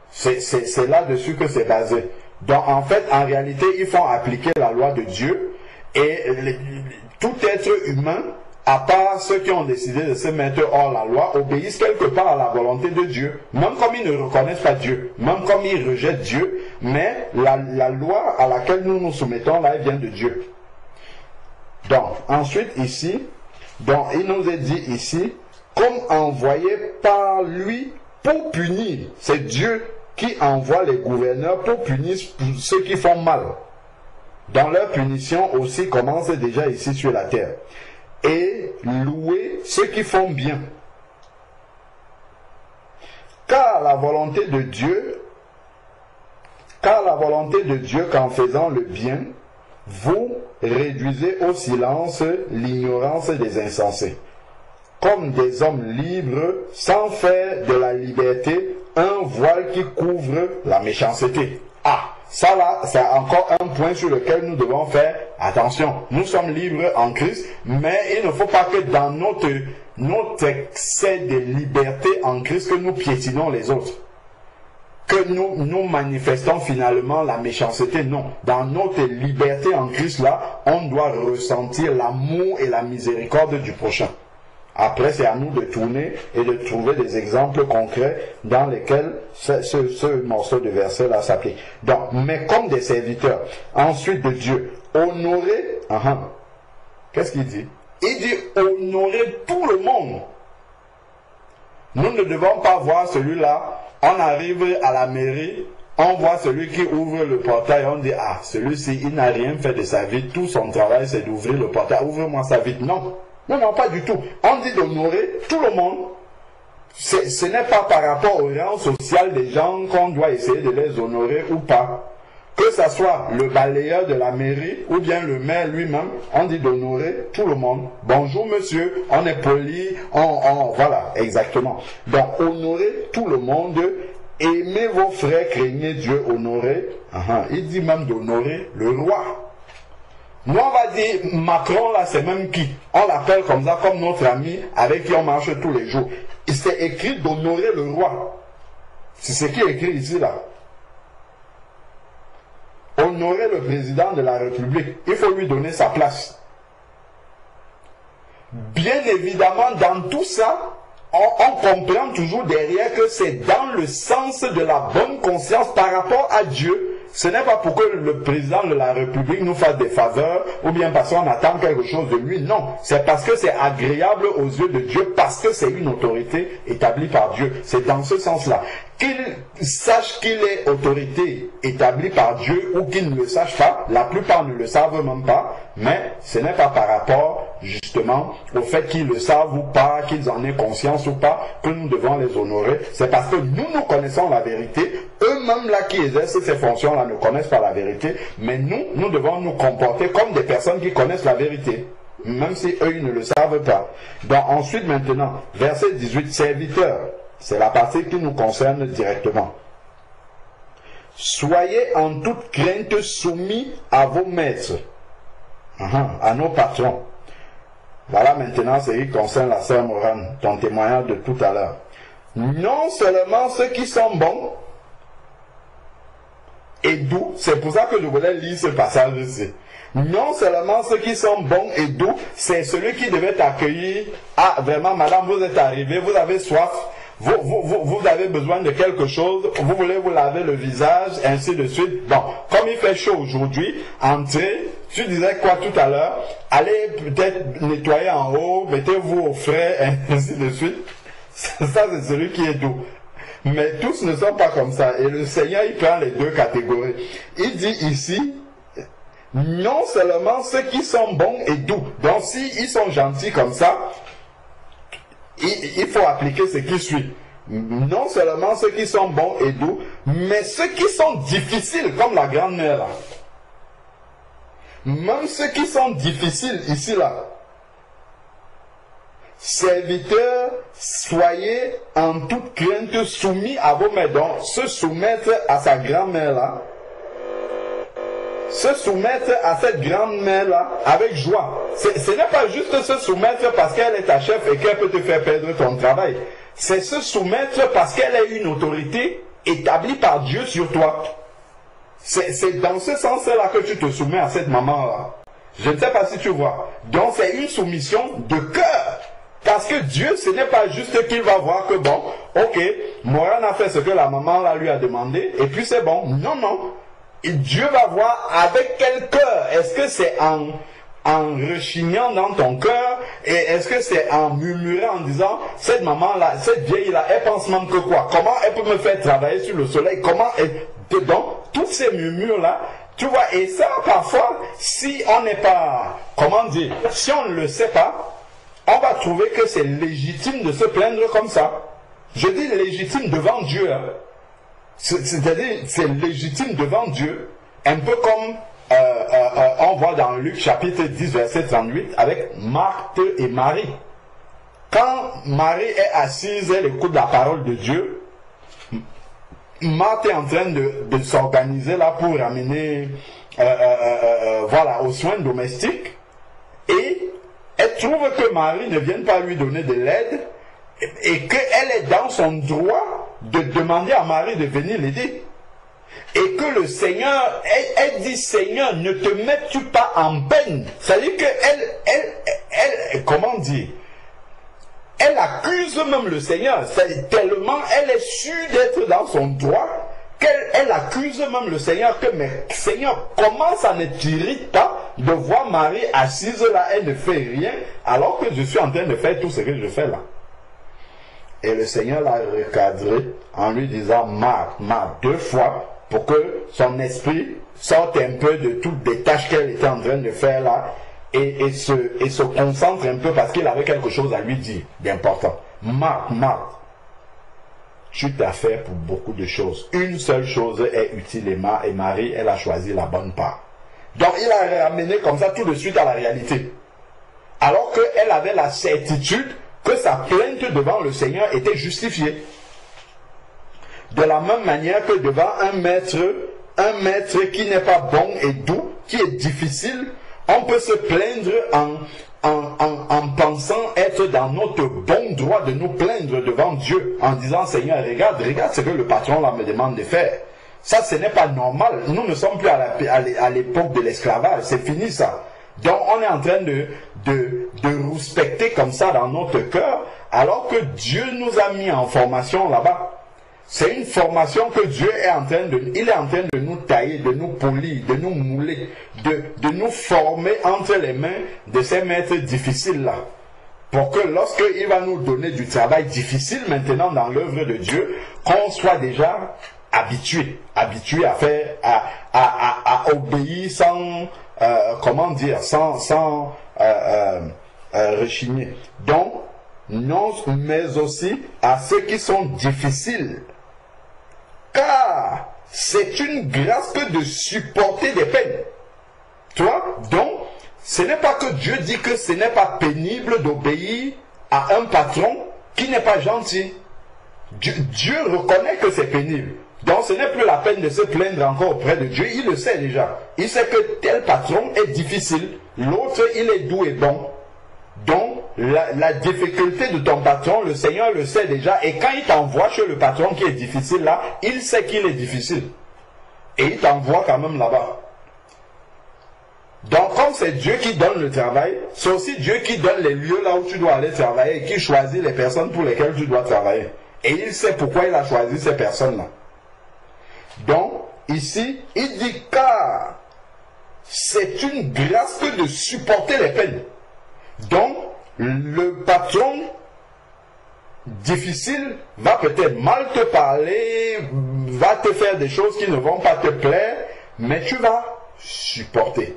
Speaker 3: C'est là-dessus que c'est basé. Donc, en fait, en réalité, ils font appliquer la loi de Dieu. Et tout être humain, à part ceux qui ont décidé de se mettre hors la loi, obéissent quelque part à la volonté de Dieu. Même comme ils ne reconnaissent pas Dieu, même comme ils rejettent Dieu, mais la loi à laquelle nous nous soumettons là, elle vient de Dieu. Donc, ensuite ici, donc il nous est dit ici, comme envoyé par lui pour punir. C'est Dieu qui envoie les gouverneurs pour punir ceux qui font mal. Dans leur punition aussi commence déjà ici sur la terre. Et louer ceux qui font bien. Car la volonté de Dieu qu'en faisant le bien, vous réduisez au silence l'ignorance des insensés, comme des hommes libres, sans faire de la liberté un voile qui couvre la méchanceté. Ah, ça là, c'est encore un point sur lequel nous devons faire attention. Nous sommes libres en Christ, mais il ne faut pas que dans notre excès de liberté en Christ, que nous piétinons les autres. Que nous manifestons finalement la méchanceté. Non. Dans notre liberté en Christ là, on doit ressentir l'amour et la miséricorde du prochain. Après, c'est à nous de tourner et de trouver des exemples concrets dans lesquels ce morceau de verset-là s'applique. Donc, mais comme des serviteurs, ensuite de Dieu, honorer, qu'est-ce qu'il dit? Il dit honorer tout le monde. Nous ne devons pas voir celui-là, on arrive à la mairie, on voit celui qui ouvre le portail, on dit, ah, celui-ci, il n'a rien fait de sa vie, tout son travail c'est d'ouvrir le portail, ouvre-moi sa vie. Non. Non, non, pas du tout. On dit d'honorer tout le monde. Ce n'est pas par rapport au rang social des gens qu'on doit essayer de les honorer ou pas. Que ce soit le balayeur de la mairie ou bien le maire lui-même, on dit d'honorer tout le monde. Bonjour monsieur, on est poli, voilà, exactement. Donc, honorer tout le monde, aimez vos frères, craignez Dieu, honorer. Il dit même d'honorer le roi. Nous, on va dire, Macron, là, c'est même qui? On l'appelle comme ça, comme notre ami, avec qui on marche tous les jours. Il s'est écrit d'honorer le roi. C'est ce qui est écrit ici, là. Honorer le président de la République. Il faut lui donner sa place. Bien évidemment, dans tout ça, on comprend toujours derrière que c'est dans le sens de la bonne conscience par rapport à Dieu. Ce n'est pas pour que le président de la République nous fasse des faveurs ou bien parce qu'on attend quelque chose de lui. Non, c'est parce que c'est agréable aux yeux de Dieu, parce que c'est une autorité établie par Dieu. C'est dans ce sens-là. Qu'il sache qu'il est autorité établie par Dieu ou qu'il ne le sache pas, la plupart ne le savent même pas, mais ce n'est pas par rapport justement au fait qu'ils le savent ou pas, qu'ils en aient conscience ou pas, que nous devons les honorer. C'est parce que nous connaissons la vérité, eux-mêmes là qui exercent ces fonctions-là ne connaissent pas la vérité, mais nous devons nous comporter comme des personnes qui connaissent la vérité, même si eux ils ne le savent pas. Donc ensuite maintenant, verset 18, serviteurs. C'est la partie qui nous concerne directement. Soyez en toute crainte soumis à vos maîtres, à nos patrons. Voilà maintenant ce qui concerne la sœur Morane, ton témoignage de tout à l'heure. Non seulement ceux qui sont bons et doux, c'est pour ça que je voulais lire ce passage ici. Non seulement ceux qui sont bons et doux, c'est celui qui devait t'accueillir. Ah, vraiment, madame, vous êtes arrivée, vous avez soif. Vous avez besoin de quelque chose, vous voulez vous laver le visage, ainsi de suite. Bon, comme il fait chaud aujourd'hui, entrez, tu disais quoi tout à l'heure, allez peut-être nettoyer en haut, mettez-vous au frais, ainsi de suite. Ça, c'est celui qui est doux. Mais tous ne sont pas comme ça. Et le Seigneur, il prend les deux catégories. Il dit ici, non seulement ceux qui sont bons et doux. Donc, s'ils sont gentils comme ça, il faut appliquer ce qui suit. Non seulement ceux qui sont bons et doux, mais ceux qui sont difficiles, comme la grand-mère là. Même ceux qui sont difficiles ici là. Serviteurs, soyez en toute crainte soumis à vos maîtres. Donc, se soumettre à sa grand-mère là. Se soumettre à cette grand-mère-là avec joie. Ce n'est pas juste se soumettre parce qu'elle est ta chef et qu'elle peut te faire perdre ton travail. C'est se soumettre parce qu'elle est une autorité établie par Dieu sur toi. C'est dans ce sens-là que tu te soumets à cette maman-là. Je ne sais pas si tu vois. Donc c'est une soumission de cœur. Parce que Dieu, ce n'est pas juste qu'il va voir que bon, ok, Morane a fait ce que la maman-là lui a demandé et puis c'est bon. Non, non. Et Dieu va voir avec quel cœur. Est-ce que c'est en en rechignant dans ton cœur? Et est-ce que c'est en murmurant, en disant, cette maman-là, cette vieille-là, elle pense même que quoi? Comment elle peut me faire travailler sur le soleil? Comment elle... Donc, tous ces murmures-là, tu vois, et ça, parfois, si on n'est pas, comment dire, si on ne le sait pas, on va trouver que c'est légitime de se plaindre comme ça. Je dis légitime devant Dieu. Hein. C'est-à-dire, c'est légitime devant Dieu. Un peu comme on voit dans Luc chapitre 10, verset 38, avec Marthe et Marie. Quand Marie est assise, elle écoute la parole de Dieu, Marthe est en train de s'organiser là pour ramener voilà, aux soins domestiques. Et elle trouve que Marie ne vient pas lui donner de l'aide et qu'elle est dans son droit de demander à Marie de venir l'aider. Et que le Seigneur, elle dit, Seigneur, ne te mets-tu pas en peine? C'est-à-dire qu'elle, comment dire, elle accuse même le Seigneur, tellement elle est sûre d'être dans son droit, qu'elle accuse même le Seigneur, que, mais Seigneur, comment ça ne t'irrite pas de voir Marie assise là, elle ne fait rien, alors que je suis en train de faire tout ce que je fais là? Et le Seigneur l'a recadré en lui disant, Marthe, deux fois, pour que son esprit sorte un peu de toutes les tâches qu'elle était en train de faire là, et se concentre un peu parce qu'il avait quelque chose à lui dire d'important. Marthe, tu t'as fait pour beaucoup de choses. Une seule chose est utile et Marie, elle a choisi la bonne part. Donc il a ramené comme ça tout de suite à la réalité. Alors qu'elle avait la certitude que sa plainte devant le Seigneur était justifiée. De la même manière que devant un maître qui n'est pas bon et doux, qui est difficile, on peut se plaindre en pensant être dans notre bon droit de nous plaindre devant Dieu, en disant, Seigneur, regarde ce que le patron là me demande de faire. Ça, ce n'est pas normal. Nous ne sommes plus à l'époque de l'esclavage. C'est fini ça. Donc, on est en train de respecter comme ça dans notre cœur, alors que Dieu nous a mis en formation là-bas. C'est une formation que Dieu est en train de nous tailler, de nous polir, de nous mouler, de nous former entre les mains de ces maîtres difficiles-là. Pour que lorsqu'il va nous donner du travail difficile maintenant dans l'œuvre de Dieu, qu'on soit déjà habitué à faire, à obéir sans, comment dire, sans rechigner. Donc, non, mais aussi à ceux qui sont difficiles. Car c'est une grâce que de supporter des peines. Tu vois? Donc, ce n'est pas que Dieu dit que ce n'est pas pénible d'obéir à un patron qui n'est pas gentil. Dieu reconnaît que c'est pénible. Donc, ce n'est plus la peine de se plaindre encore auprès de Dieu. Il le sait déjà. Il sait que tel patron est difficile. L'autre, il est doux et bon. Donc, la difficulté de ton patron, le Seigneur le sait déjà. Et quand il t'envoie chez le patron qui est difficile là, il sait qu'il est difficile. Et il t'envoie quand même là-bas. Donc, comme c'est Dieu qui donne le travail, c'est aussi Dieu qui donne les lieux là où tu dois aller travailler et qui choisit les personnes pour lesquelles tu dois travailler. Et il sait pourquoi il a choisi ces personnes-là. Donc, ici, il dit car c'est une grâce que de supporter les peines. Donc, le patron difficile va peut-être mal te parler, va te faire des choses qui ne vont pas te plaire, mais tu vas supporter.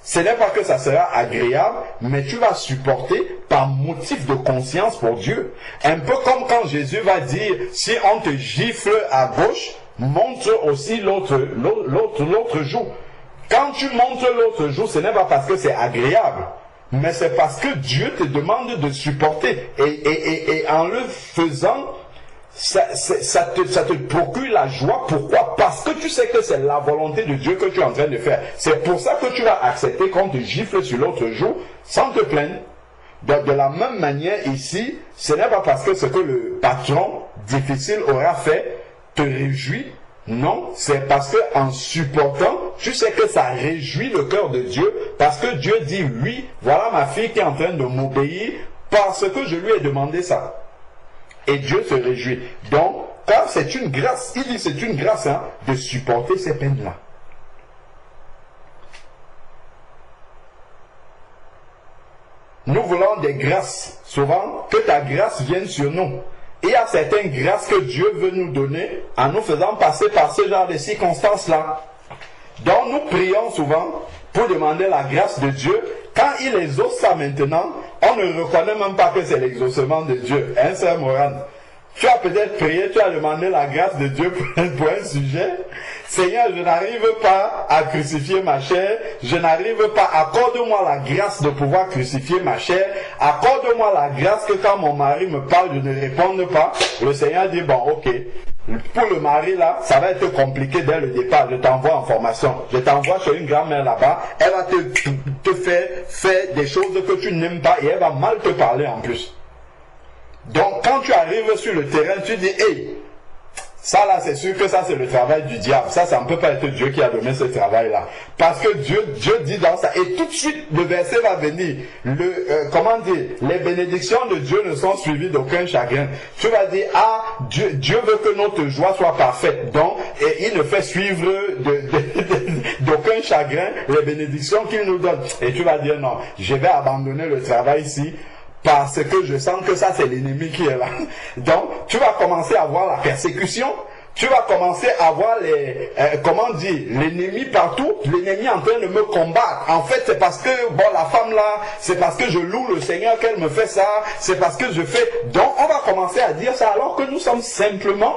Speaker 3: Ce n'est pas que ça sera agréable, mais tu vas supporter par motif de conscience pour Dieu. Un peu comme quand Jésus va dire, si on te gifle à gauche, montre aussi l'autre joue. Quand tu montres l'autre joue, ce n'est pas parce que c'est agréable, mais c'est parce que Dieu te demande de supporter. Et en le faisant, ça te procure la joie. Pourquoi? Parce que tu sais que c'est la volonté de Dieu que tu es en train de faire. C'est pour ça que tu vas accepter qu'on te gifle sur l'autre joue sans te plaindre. De la même manière ici, ce n'est pas parce que ce que le patron difficile aura fait te réjouit. Non, c'est parce que en supportant, tu sais que ça réjouit le cœur de Dieu, parce que Dieu dit oui, voilà ma fille qui est en train de m'obéir parce que je lui ai demandé ça. Et Dieu se réjouit. Donc, car c'est une grâce, il dit c'est une grâce de supporter ces peines-là. nous voulons des grâces. Souvent, que ta grâce vienne sur nous. Et il y a certaines grâces que Dieu veut nous donner en nous faisant passer par ce genre de circonstances-là. Donc nous prions souvent pour demander la grâce de Dieu. Quand il exauce ça maintenant, on ne reconnaît même pas que c'est l'exaucement de Dieu. Hein, Sœur Morane? Tu as peut-être prié, tu as demandé la grâce de Dieu pour un sujet. Seigneur, je n'arrive pas à crucifier ma chair. Je n'arrive pas. Accorde-moi la grâce de pouvoir crucifier ma chair. Accorde-moi la grâce que quand mon mari me parle, je ne réponde pas. Le Seigneur dit, bon, ok. Pour le mari là, ça va être compliqué dès le départ. Je t'envoie en formation. Je t'envoie chez une grand-mère là-bas. Elle va te faire des choses que tu n'aimes pas et elle va mal te parler en plus. Donc quand tu arrives sur le terrain, tu dis, hey, ça là c'est sûr que ça c'est le travail du diable. Ça ne peut pas être Dieu qui a donné ce travail là. Parce que Dieu dit dans ça, et tout de suite le verset va venir. Comment dire, les bénédictions de Dieu ne sont suivies d'aucun chagrin. Tu vas dire, ah, Dieu veut que notre joie soit parfaite. Donc, et il ne fait suivre d'aucun chagrin les bénédictions qu'il nous donne. Et tu vas dire, non, je vais abandonner le travail ici. Parce que je sens que ça c'est l'ennemi qui est là. Donc tu vas commencer à voir la persécution. Tu vas commencer à voir l'ennemi partout, l'ennemi en train de me combattre. En fait, c'est parce que, bon, la femme là, c'est parce que je loue le Seigneur qu'elle me fait ça, c'est parce que je fais... Donc, on va commencer à dire ça alors que nous sommes simplement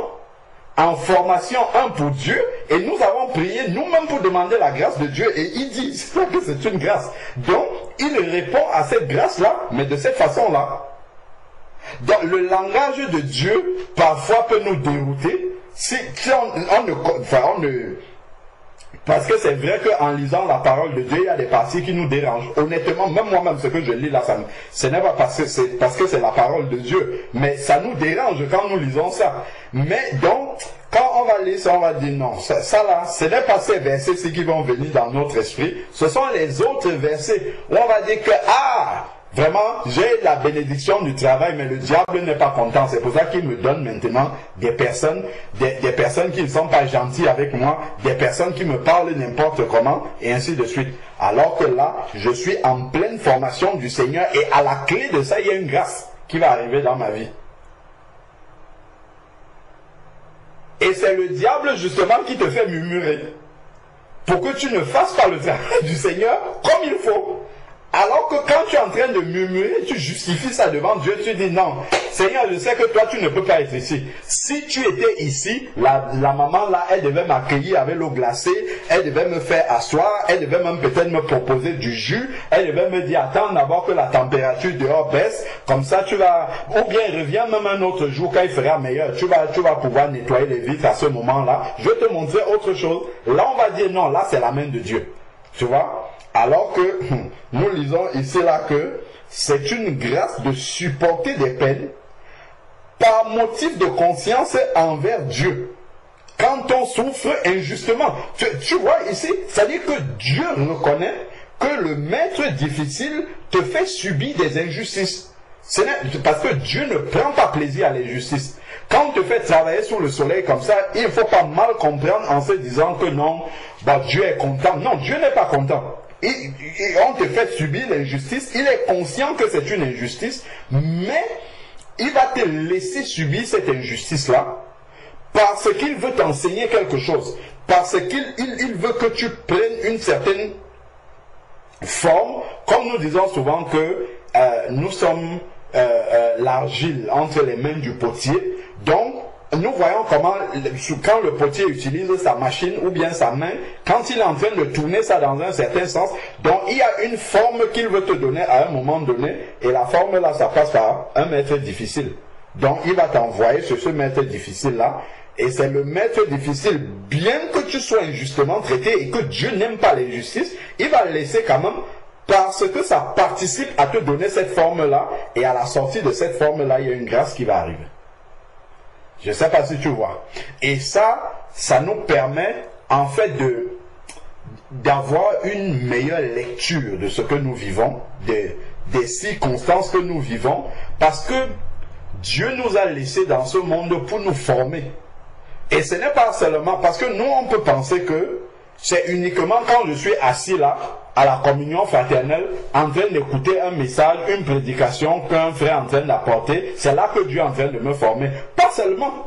Speaker 3: en formation un pour Dieu et nous avons prié nous-mêmes pour demander la grâce de Dieu et il dit que c'est une grâce. Donc, il répond à cette grâce-là, mais de cette façon-là. Donc, le langage de Dieu, parfois, peut nous dérouter si parce que c'est vrai qu'en lisant la parole de Dieu, il y a des parties qui nous dérangent. Honnêtement, même moi-même, ce que je lis là, ce n'est pas parce que c'est la parole de Dieu, mais ça nous dérange quand nous lisons ça. Mais donc, quand on va lire ça, on va dire non, ça là, ce n'est pas ces versets-ci qui vont venir dans notre esprit, ce sont les autres versets où on va dire que, ah, vraiment, j'ai la bénédiction du travail, mais le diable n'est pas content. C'est pour ça qu'il me donne maintenant des personnes qui ne sont pas gentilles avec moi, des personnes qui me parlent n'importe comment, et ainsi de suite. Alors que là, je suis en pleine formation du Seigneur, et à la clé de ça, il y a une grâce qui va arriver dans ma vie. Et c'est le diable justement qui te fait murmurer, pour que tu ne fasses pas le travail du Seigneur comme il faut. Alors que quand tu es en train de murmurer, tu justifies ça devant Dieu, tu dis non, Seigneur, je sais que toi tu ne peux pas être ici. Si tu étais ici, la maman là, elle devait m'accueillir avec l'eau glacée, elle devait me faire asseoir, elle devait même peut-être me proposer du jus, elle devait me dire attends d'abord que la température dehors baisse, comme ça tu vas, ou bien reviens même un autre jour quand il fera meilleur, tu vas pouvoir nettoyer les vitres à ce moment-là, je vais te montrer autre chose. Là on va dire non, là c'est la main de Dieu, tu vois. Alors que nous lisons ici là que c'est une grâce de supporter des peines par motif de conscience envers Dieu. Quand on souffre injustement, tu vois ici, ça dit que Dieu reconnaît que le maître difficile te fait subir des injustices. Parce que Dieu ne prend pas plaisir à l'injustice. Quand on te fait travailler sous le soleil comme ça, il ne faut pas mal comprendre en se disant que non, bah Dieu est content. Non, Dieu n'est pas content. On te fait subir l'injustice, il est conscient que c'est une injustice, mais il va te laisser subir cette injustice-là parce qu'il veut t'enseigner quelque chose, parce qu'il veut que tu prennes une certaine forme, comme nous disons souvent que nous sommes l'argile entre les mains du potier, donc nous voyons comment, quand le potier utilise sa machine ou bien sa main, quand il est en train de tourner ça dans un certain sens, donc il y a une forme qu'il veut te donner à un moment donné, et la forme là, ça passe par un maître difficile. Donc il va t'envoyer sur ce maître difficile là, et c'est le maître difficile, bien que tu sois injustement traité et que Dieu n'aime pas l'injustice, il va le laisser quand même, parce que ça participe à te donner cette forme là, et à la sortie de cette forme là, il y a une grâce qui va arriver. Je ne sais pas si tu vois. Et ça nous permet en fait d'avoir une meilleure lecture de ce que nous vivons, des circonstances que nous vivons, parce que Dieu nous a laissés dans ce monde pour nous former. Et ce n'est pas seulement parce que nous on peut penser que C'est uniquement quand je suis assis là, à la communion fraternelle, en train d'écouter un message, une prédication qu'un frère est en train d'apporter, c'est là que Dieu est en train de me former. Pas seulement.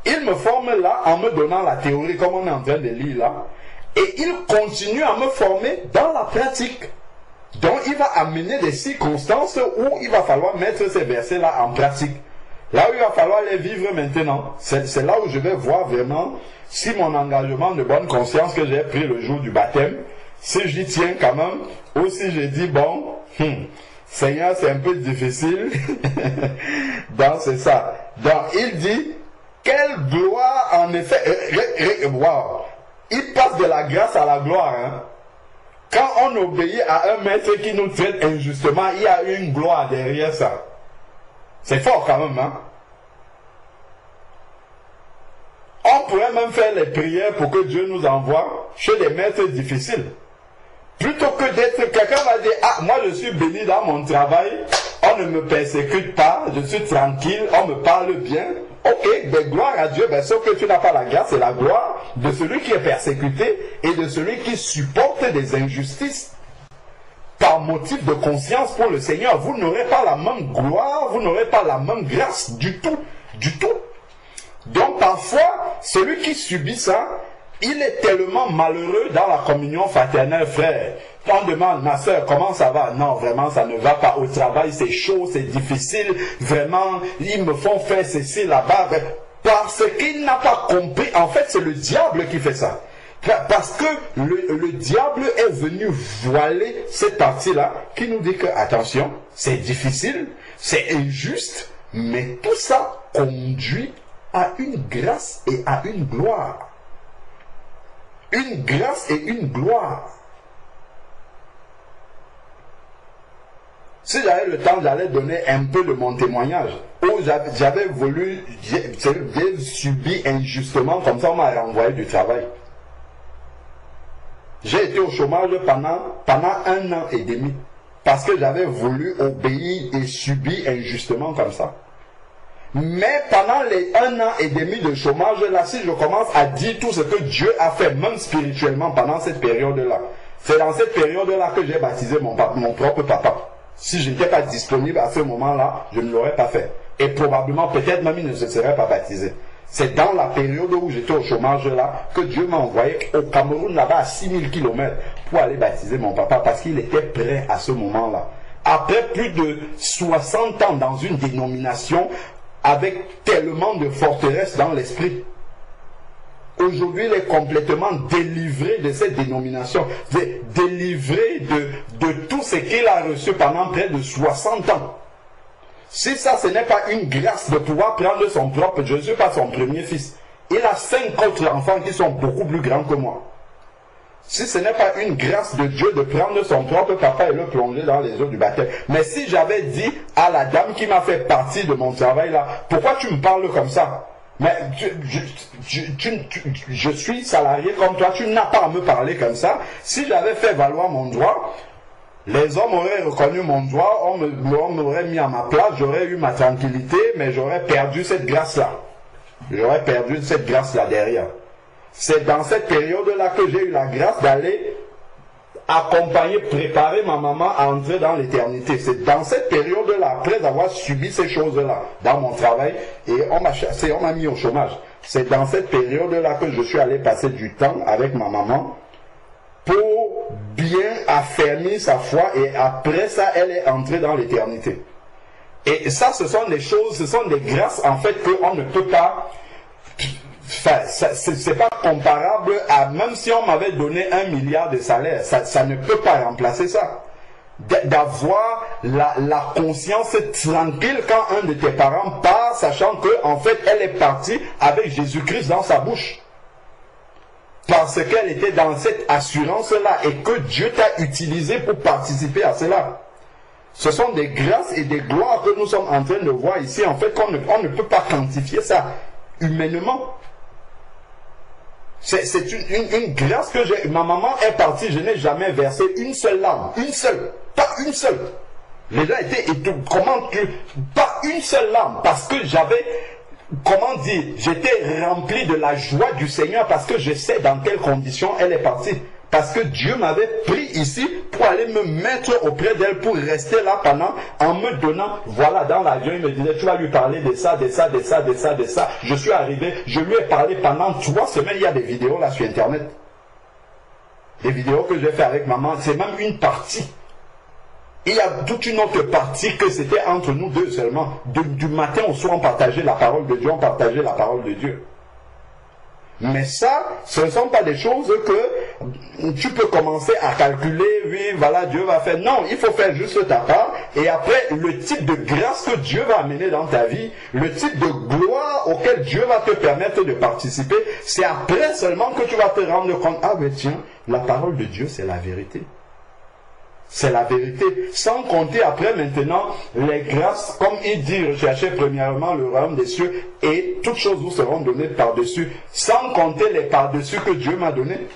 Speaker 3: Il me forme là en me donnant la théorie comme on est en train de lire là, et il continue à me former dans la pratique. Donc il va amener des circonstances où il va falloir mettre ces versets là en pratique. Là où il va falloir les vivre maintenant, c'est là où je vais voir vraiment si mon engagement de bonne conscience que j'ai pris le jour du baptême, si j'y tiens quand même, ou si je dis bon, Seigneur c'est un peu difficile, donc c'est ça. Donc il dit, quelle gloire en effet, wow, il passe de la grâce à la gloire, hein. Quand on obéit à un maître qui nous traite injustement, il y a une gloire derrière ça. C'est fort quand même, hein. On pourrait même faire les prières pour que Dieu nous envoie chez des maîtres difficiles. Plutôt que d'être, quelqu'un va dire, ah, moi je suis béni dans mon travail, on ne me persécute pas, je suis tranquille, on me parle bien. Ok, ben gloire à Dieu, ben sauf que tu n'as pas la grâce et la gloire de celui qui est persécuté et de celui qui supporte des injustices. Par motif de conscience pour le Seigneur, vous n'aurez pas la même gloire, vous n'aurez pas la même grâce du tout, du tout. Donc parfois, celui qui subit ça, il est tellement malheureux dans la communion fraternelle, frère. On demande, ma soeur, comment ça va? Non, vraiment, ça ne va pas. Au travail, c'est chaud, c'est difficile. Vraiment, ils me font faire ceci là-bas. Parce qu'il n'a pas compris. En fait, c'est le diable qui fait ça. Parce que le diable est venu voiler cette partie-là qui nous dit que, attention, c'est difficile, c'est injuste, mais tout ça conduit à une grâce et à une gloire. Une grâce et une gloire. Si j'avais le temps, j'allais donner un peu de mon témoignage. Où j'avais voulu, j'ai subi injustement, comme ça on m'a renvoyé du travail. J'ai été au chômage pendant 1 an et demi. Parce que j'avais voulu obéir et subir injustement comme ça. Mais pendant les 1 an et demi de chômage, là, si je commence à dire tout ce que Dieu a fait, même spirituellement, pendant cette période-là, c'est dans cette période-là que j'ai baptisé mon propre papa. Si je n'étais pas disponible à ce moment-là, je ne l'aurais pas fait. Et probablement, peut-être même, il ne se serait pas baptisé. C'est dans la période où j'étais au chômage là, que Dieu m'a envoyé au Cameroun, là-bas, à 6000 km, pour aller baptiser mon papa, parce qu'il était prêt à ce moment-là. Après plus de 60 ans dans une dénomination, avec tellement de forteresse dans l'esprit. Aujourd'hui, il est complètement délivré de cette dénomination, délivré de tout ce qu'il a reçu pendant près de 60 ans. Si ça, ce n'est pas une grâce de pouvoir prendre son propre, je ne suis pas son premier fils. Il a 5 autres enfants qui sont beaucoup plus grands que moi. Si ce n'est pas une grâce de Dieu de prendre son propre papa et le plonger dans les eaux du baptême. Mais si j'avais dit à la dame qui m'a fait partie de mon travail là, pourquoi tu me parles comme ça? Mais je suis salarié comme toi, tu n'as pas à me parler comme ça. Si j'avais fait valoir mon droit, les hommes auraient reconnu mon droit, on m'aurait mis à ma place, j'aurais eu ma tranquillité, mais j'aurais perdu cette grâce-là. J'aurais perdu cette grâce-là derrière. C'est dans cette période-là que j'ai eu la grâce d'aller accompagner, préparer ma maman à entrer dans l'éternité. C'est dans cette période-là, après avoir subi ces choses-là dans mon travail, et on m'a chassé, on m'a mis au chômage. C'est dans cette période-là que je suis allé passer du temps avec ma maman pour bien affermir sa foi, et après ça, elle est entrée dans l'éternité. Et ça, ce sont des choses, ce sont des grâces en fait qu'on ne peut pas... Enfin, c'est pas comparable à, même si on m'avait donné 1 milliard de salaire, ça ne peut pas remplacer ça. D'avoir la conscience tranquille quand un de tes parents part, sachant que en fait elle est partie avec Jésus-Christ dans sa bouche. Parce qu'elle était dans cette assurance-là et que Dieu t'a utilisé pour participer à cela. Ce sont des grâces et des gloires que nous sommes en train de voir ici, en fait, on ne peut pas quantifier ça humainement. C'est une grâce que j'ai. Ma maman est partie, je n'ai jamais versé une seule larme. Une seule. Pas une seule. Les gens étaient comment tu. Pas une seule larme. Parce que j'avais comment dire, j'étais rempli de la joie du Seigneur parce que je sais dans quelles conditions elle est partie. Parce que Dieu m'avait pris ici pour aller me mettre auprès d'elle, pour rester là pendant, en me donnant, voilà, dans l'avion, il me disait, tu vas lui parler de ça, de ça, de ça, de ça, de ça. Je suis arrivé, je lui ai parlé pendant 3 semaines, il y a des vidéos là sur Internet. Des vidéos que j'ai fait avec maman, c'est même une partie. Il y a toute une autre partie que c'était entre nous deux seulement. Du matin au soir, on partageait la parole de Dieu, on partageait la parole de Dieu. Mais ça, ce ne sont pas des choses que tu peux commencer à calculer, oui, voilà, Dieu va faire. Non, il faut faire juste ta part. Et après, le type de grâce que Dieu va amener dans ta vie, le type de gloire auquel Dieu va te permettre de participer, c'est après seulement que tu vas te rendre compte, ah ben tiens, la parole de Dieu, c'est la vérité. C'est la vérité. Sans compter après maintenant les grâces, comme il dit, recherchez premièrement le royaume des cieux et toutes choses vous seront données par-dessus. Sans compter les par-dessus que Dieu m'a donnés.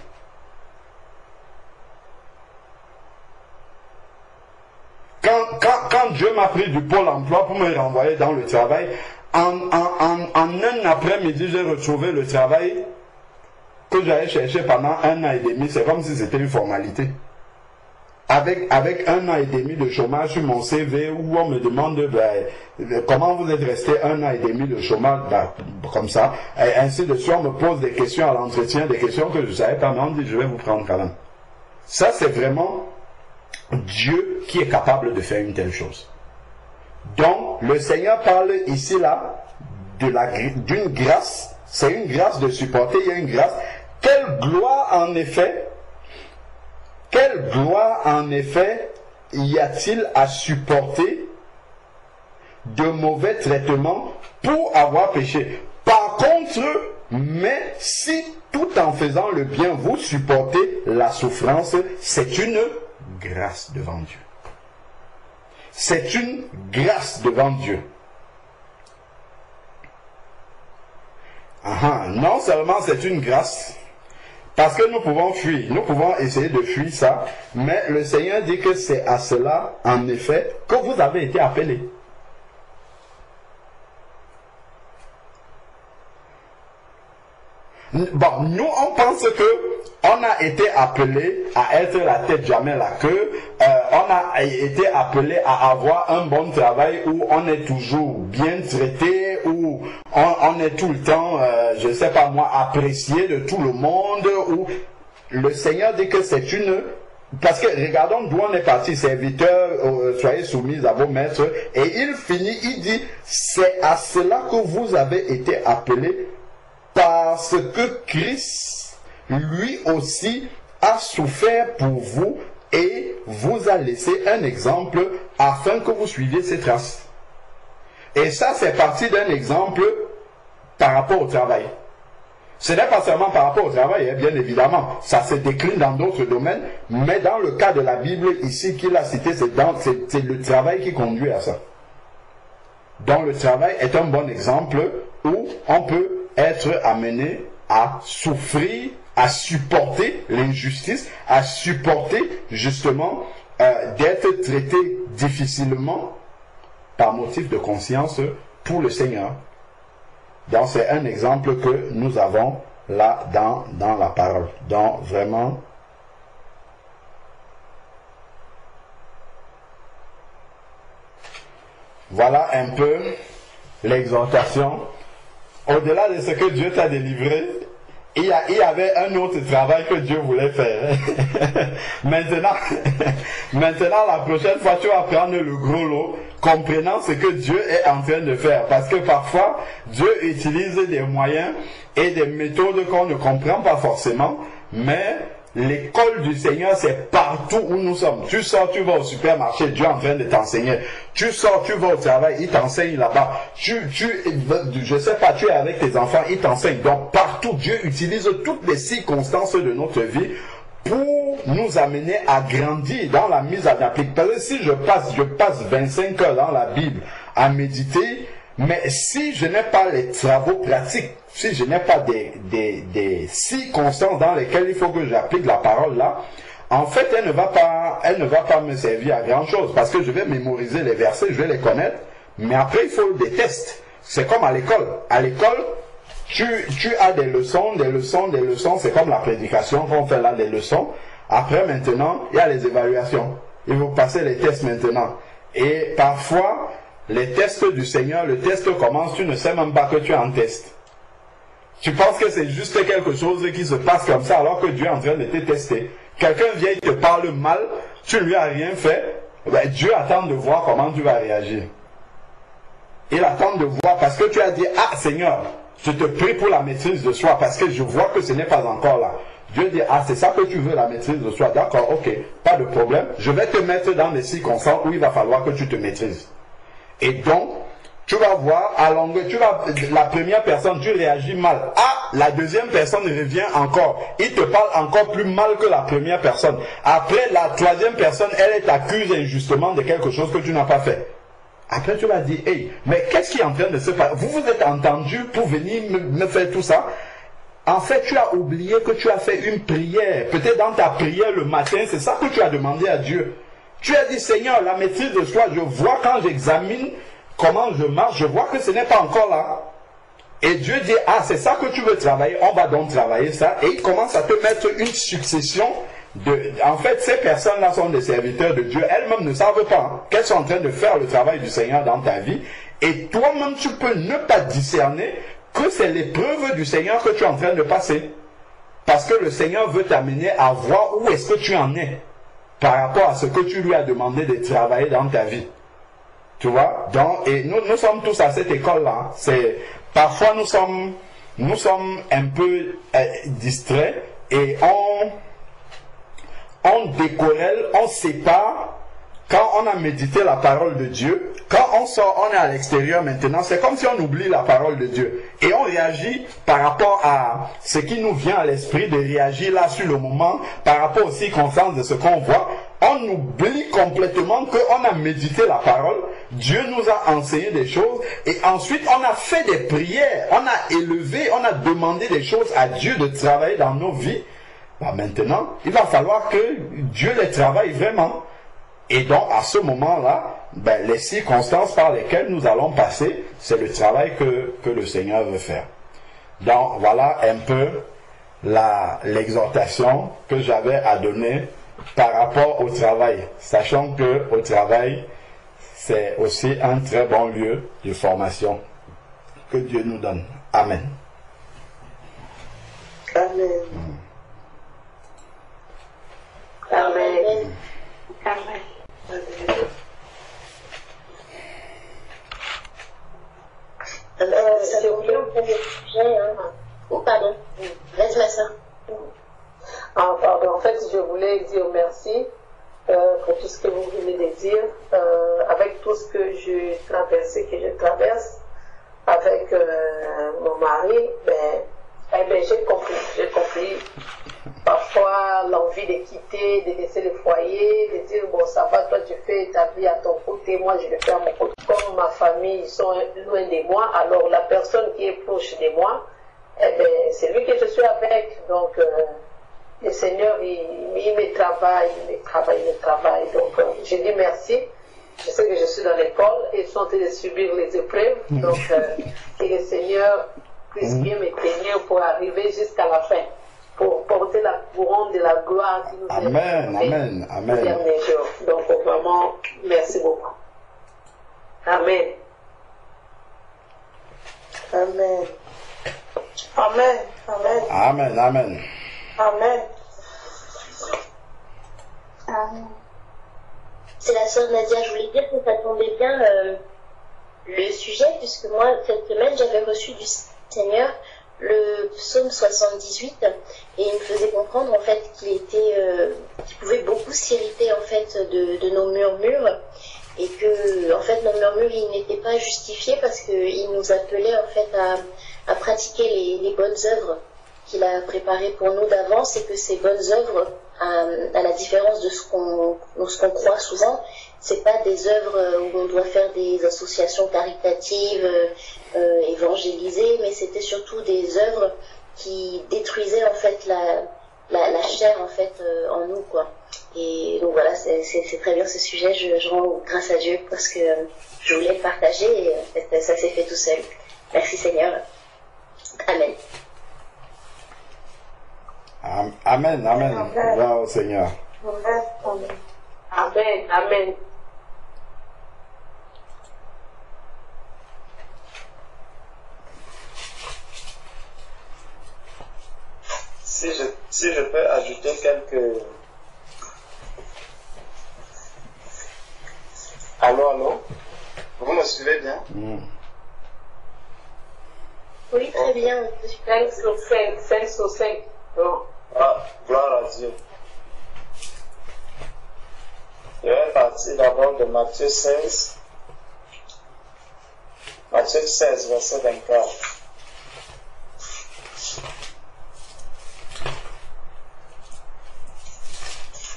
Speaker 3: Quand Dieu m'a pris du pôle emploi pour me renvoyer dans le travail, en un après-midi, j'ai retrouvé le travail que j'avais cherché pendant 1 an et demi. C'est comme si c'était une formalité. Avec 1 an et demi de chômage sur mon CV, où on me demande comment vous êtes resté 1 an et demi de chômage, comme ça, et ainsi de suite, on me pose des questions à l'entretien, des questions que je ne savais pas, mais on dit je vais vous prendre quand même. Ça, c'est vraiment Dieu qui est capable de faire une telle chose. Donc, le Seigneur parle ici là d'une grâce, c'est une grâce de supporter, il y a une grâce. Quelle gloire en effet y a-t-il à supporter de mauvais traitements pour avoir péché? Par contre, mais si tout en faisant le bien, vous supportez la souffrance, c'est une grâce devant Dieu. C'est une grâce devant Dieu. Non seulement c'est une grâce, parce que nous pouvons fuir, nous pouvons essayer de fuir ça, mais le Seigneur dit que c'est à cela, en effet, que vous avez été appelés. Bon, nous on pense que on a été appelés à être la tête, jamais la queue. On a été appelés à avoir un bon travail où on est toujours bien traité, où on est tout le temps, je ne sais pas moi, apprécié de tout le monde, où le Seigneur dit que c'est une... Parce que regardons d'où on est parti, serviteurs, soyez soumis à vos maîtres, et il finit, il dit, c'est à cela que vous avez été appelés, parce que Christ, lui aussi, a souffert pour vous et vous a laissé un exemple afin que vous suiviez ses traces. Et ça, c'est parti d'un exemple par rapport au travail. Ce n'est pas seulement par rapport au travail, bien évidemment. Ça se décline dans d'autres domaines, mais dans le cas de la Bible ici qu'il a cité, c'est le travail qui conduit à ça. Donc le travail est un bon exemple où on peut être amené à souffrir, à supporter l'injustice, à supporter justement d'être traité difficilement par motif de conscience pour le Seigneur. Donc c'est un exemple que nous avons là dans la parole. Donc vraiment, voilà un peu l'exhortation. Au-delà de ce que Dieu t'a délivré, il y avait un autre travail que Dieu voulait faire. Maintenant, la prochaine fois, tu vas prendre le gros lot, comprenant ce que Dieu est en train de faire. Parce que parfois, Dieu utilise des moyens et des méthodes qu'on ne comprend pas forcément, mais l'école du Seigneur, c'est partout où nous sommes. Tu sors, tu vas au supermarché, Dieu est en train de t'enseigner. Tu sors, tu vas au travail, il t'enseigne là-bas. Je sais pas, tu es avec tes enfants, il t'enseigne. Donc partout, Dieu utilise toutes les circonstances de notre vie pour nous amener à grandir dans la mise en application. Parce que si je passe 25 heures dans la Bible à méditer, mais si je n'ai pas les travaux pratiques, si je n'ai pas des circonstances dans lesquelles il faut que j'applique la parole là, en fait, elle ne va pas me servir à grand chose, parce que je vais mémoriser les versets, je vais les connaître, mais après il faut des tests. c'est comme à l'école. À l'école, tu as des leçons, c'est comme la prédication qu'on fait là, des leçons. Après, maintenant, il y a les évaluations. Il faut passer les tests maintenant. Et parfois, les tests du Seigneur, le test commence, tu ne sais même pas que tu es en test. Tu penses que c'est juste quelque chose qui se passe comme ça alors que Dieu est en train de te tester. Quelqu'un vient, il te parle mal, tu ne lui as rien fait, ben Dieu attend de voir comment tu vas réagir. Il attend de voir parce que tu as dit, ah Seigneur, je te prie pour la maîtrise de soi parce que je vois que ce n'est pas encore là. Dieu dit, ah c'est ça que tu veux, la maîtrise de soi. D'accord, ok, pas de problème. Je vais te mettre dans des circonstances où il va falloir que tu te maîtrises. Et donc, tu vas voir, à longueur, la première personne, tu réagis mal. Ah, la deuxième personne revient encore. Il te parle encore plus mal que la première personne. Après, la troisième personne, elle t'accuse injustement de quelque chose que tu n'as pas fait. Après, tu vas dire, hey, mais qu'est-ce qui est en train de se passer? Vous vous êtes entendu pour venir me faire tout ça? En fait, tu as oublié que tu as fait une prière. Peut-être dans ta prière le matin, c'est ça que tu as demandé à Dieu. Tu as dit, Seigneur, la maîtrise de soi, je vois quand j'examine comment je marche, je vois que ce n'est pas encore là. Et Dieu dit, ah, c'est ça que tu veux travailler, on va donc travailler ça. Et il commence à te mettre une succession de... En fait, ces personnes-là sont des serviteurs de Dieu. Elles-mêmes ne savent pas qu'elles sont en train de faire le travail du Seigneur dans ta vie. Et toi-même, tu peux ne pas discerner que c'est l'épreuve du Seigneur que tu es en train de passer. Parce que le Seigneur veut t'amener à voir où est-ce que tu en es par rapport à ce que tu lui as demandé de travailler dans ta vie. Tu vois? Donc, et nous sommes tous à cette école-là. Parfois, nous sommes un peu distraits et on décorrèle, on sépare. Quand on a médité la parole de Dieu, quand on sort, on est à l'extérieur maintenant, c'est comme si on oublie la parole de Dieu. Et on réagit par rapport à ce qui nous vient à l'esprit, de réagir là sur le moment, par rapport aux circonstances de ce qu'on voit. On oublie complètement qu'on a médité la parole, Dieu nous a enseigné des choses, et ensuite on a fait des prières, on a élevé, on a demandé des choses à Dieu de travailler dans nos vies. Ben maintenant, il va falloir que Dieu les travaille vraiment. Et donc, à ce moment-là, ben, les circonstances par lesquelles nous allons passer, c'est le travail que le Seigneur veut faire. Donc, voilà un peu l'exhortation que j'avais à donner par rapport au travail, sachant que au travail, c'est aussi un très bon lieu de formation que Dieu nous donne. Amen.
Speaker 2: Amen. Amen. Amen.
Speaker 4: Ça vous plaît, on peut le sujet, Oh, pardon. Vas-y, ma soeur.
Speaker 2: Ah, pardon. En fait, je voulais dire merci pour tout ce que vous venez de dire. Avec tout ce que je traverse avec mon mari, j'ai compris. Parfois, l'envie de quitter, de laisser le foyer, de dire, bon, ça va, toi, tu fais ta vie à ton côté, moi, je le fais à mon côté. Comme ma famille, ils sont loin de moi, alors la personne qui est proche de moi, c'est lui que je suis avec. Donc, le Seigneur, il me travaille. Donc, je dis merci. Je sais que je suis dans l'école et ils sont en train de subir les épreuves. Donc, que le Seigneur puisse bien me tenir pour arriver jusqu'à la fin, pour porter la couronne de la gloire qui nous est donnée le dernier jour. Donc, vraiment, merci beaucoup. Amen.
Speaker 4: Amen. Amen. Amen.
Speaker 3: Amen. Amen.
Speaker 4: Amen. Amen. C'est la sœur Nadia. Je voulais dire que ça tombait bien le sujet, puisque moi, cette semaine, j'avais reçu du Seigneur le psaume 78 et il me faisait comprendre en fait qu'il pouvait beaucoup s'irriter en fait de nos murmures et que en fait nos murmures ils n'étaient pas justifiés parce qu'il nous appelait en fait à pratiquer les bonnes œuvres qu'il a préparées pour nous d'avance et que ces bonnes œuvres, à la différence de ce qu'on croit souvent, c'est pas des œuvres où on doit faire des associations caritatives, évangéliser, mais c'était surtout des œuvres qui détruisaient en fait la chair en fait en nous quoi. Et donc voilà, c'est très bien ce sujet. Je rends grâce à Dieu parce que je voulais le partager et ça s'est fait tout seul. Merci Seigneur. Amen.
Speaker 3: Amen, amen. Gloire au Seigneur.
Speaker 2: Amen, amen.
Speaker 5: Si je peux ajouter quelques... Allô? Vous me suivez bien?
Speaker 4: Oui, très bien.
Speaker 2: 5 sur 5, 5 sur 5. Bon.
Speaker 5: Ah, gloire à Dieu. Je vais partir d'abord de Matthieu 16. Matthieu 16, verset 24.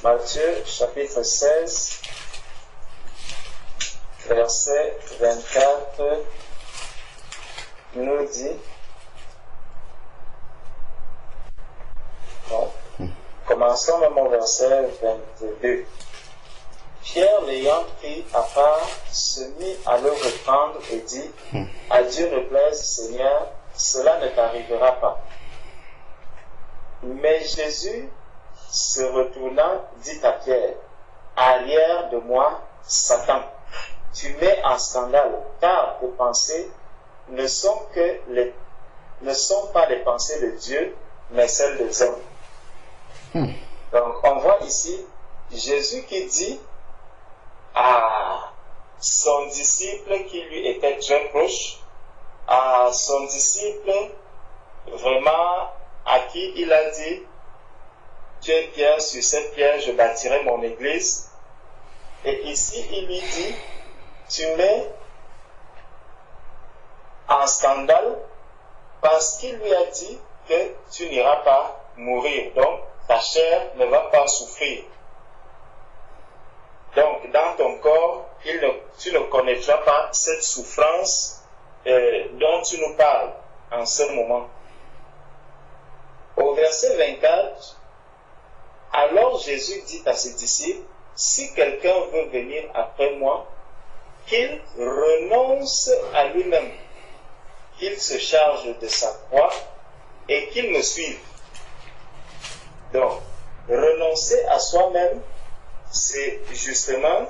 Speaker 5: Matthieu chapitre 16, verset 24 nous dit, bon, commençons même au verset 22. Pierre, l'ayant pris à part, se mit à le reprendre et dit, à Dieu ne plaise, Seigneur, cela ne t'arrivera pas. Mais Jésus, se retournant, dit à Pierre, arrière de moi, Satan, tu mets en scandale, car tes pensées ne sont pas les pensées de Dieu, mais celles des hommes. Donc on voit ici Jésus qui dit à son disciple qui lui était très proche, à son disciple vraiment à qui il a dit, tu es Pierre, sur cette pierre je bâtirai mon église. Et ici il lui dit, tu mets en scandale parce qu'il lui a dit que tu n'iras pas mourir, donc ta chair ne va pas souffrir. Donc dans ton corps, tu ne connaîtras pas cette souffrance dont tu nous parles en ce moment. Au verset 24, alors Jésus dit à ses disciples, si quelqu'un veut venir après moi, qu'il renonce à lui-même, qu'il se charge de sa croix et qu'il me suive. Donc, renoncer à soi-même, c'est justement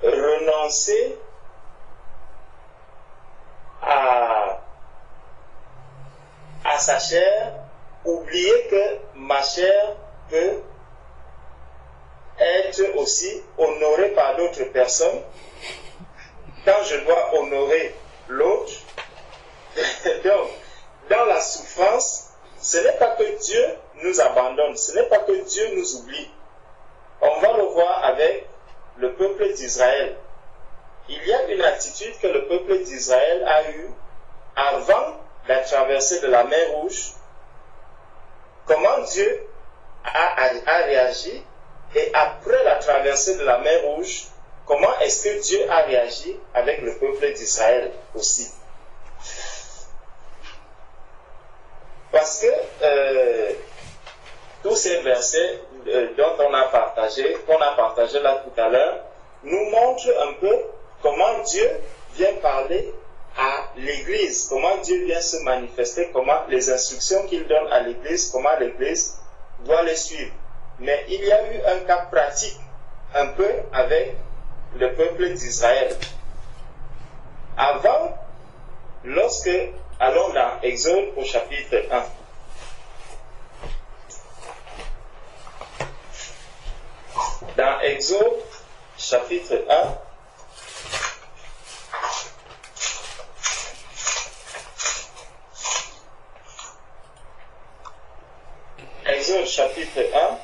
Speaker 5: renoncer à sa chair, oublier que ma chair peut être aussi honorée par d'autres personnes. Quand je dois honorer l'autre, donc dans la souffrance, ce n'est pas que Dieu nous abandonne, ce n'est pas que Dieu nous oublie. On va le voir avec le peuple d'Israël. Il y a une attitude que le peuple d'Israël a eue avant la traversée de la mer Rouge. Comment Dieu a réagi, et après la traversée de la mer Rouge, comment est-ce que Dieu a réagi avec le peuple d'Israël aussi? Parce que tous ces versets dont qu'on a partagé là tout à l'heure, nous montrent un peu comment Dieu vient parler à l'Église, comment Dieu vient se manifester, comment les instructions qu'il donne à l'Église, comment l'Église doit les suivre. Mais il y a eu un cas pratique un peu avec le peuple d'Israël. Avant, allons dans Exode au chapitre 1. Dans Exode chapitre 1, Exode chapitre 1,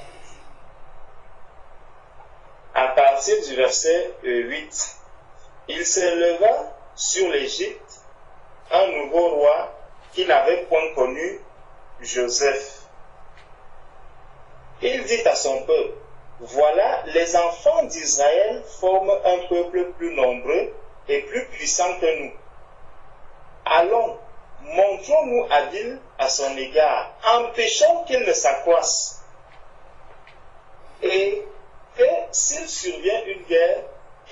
Speaker 5: à partir du verset 8, il s'éleva sur l'Égypte un nouveau roi qui n'avait point connu, Joseph. Il dit à son peuple, voilà, les enfants d'Israël forment un peuple plus nombreux et plus puissant que nous. Allons, montrons-nous habiles à son égard, empêchons qu'il ne s'accroisse. et que s'il survient une guerre,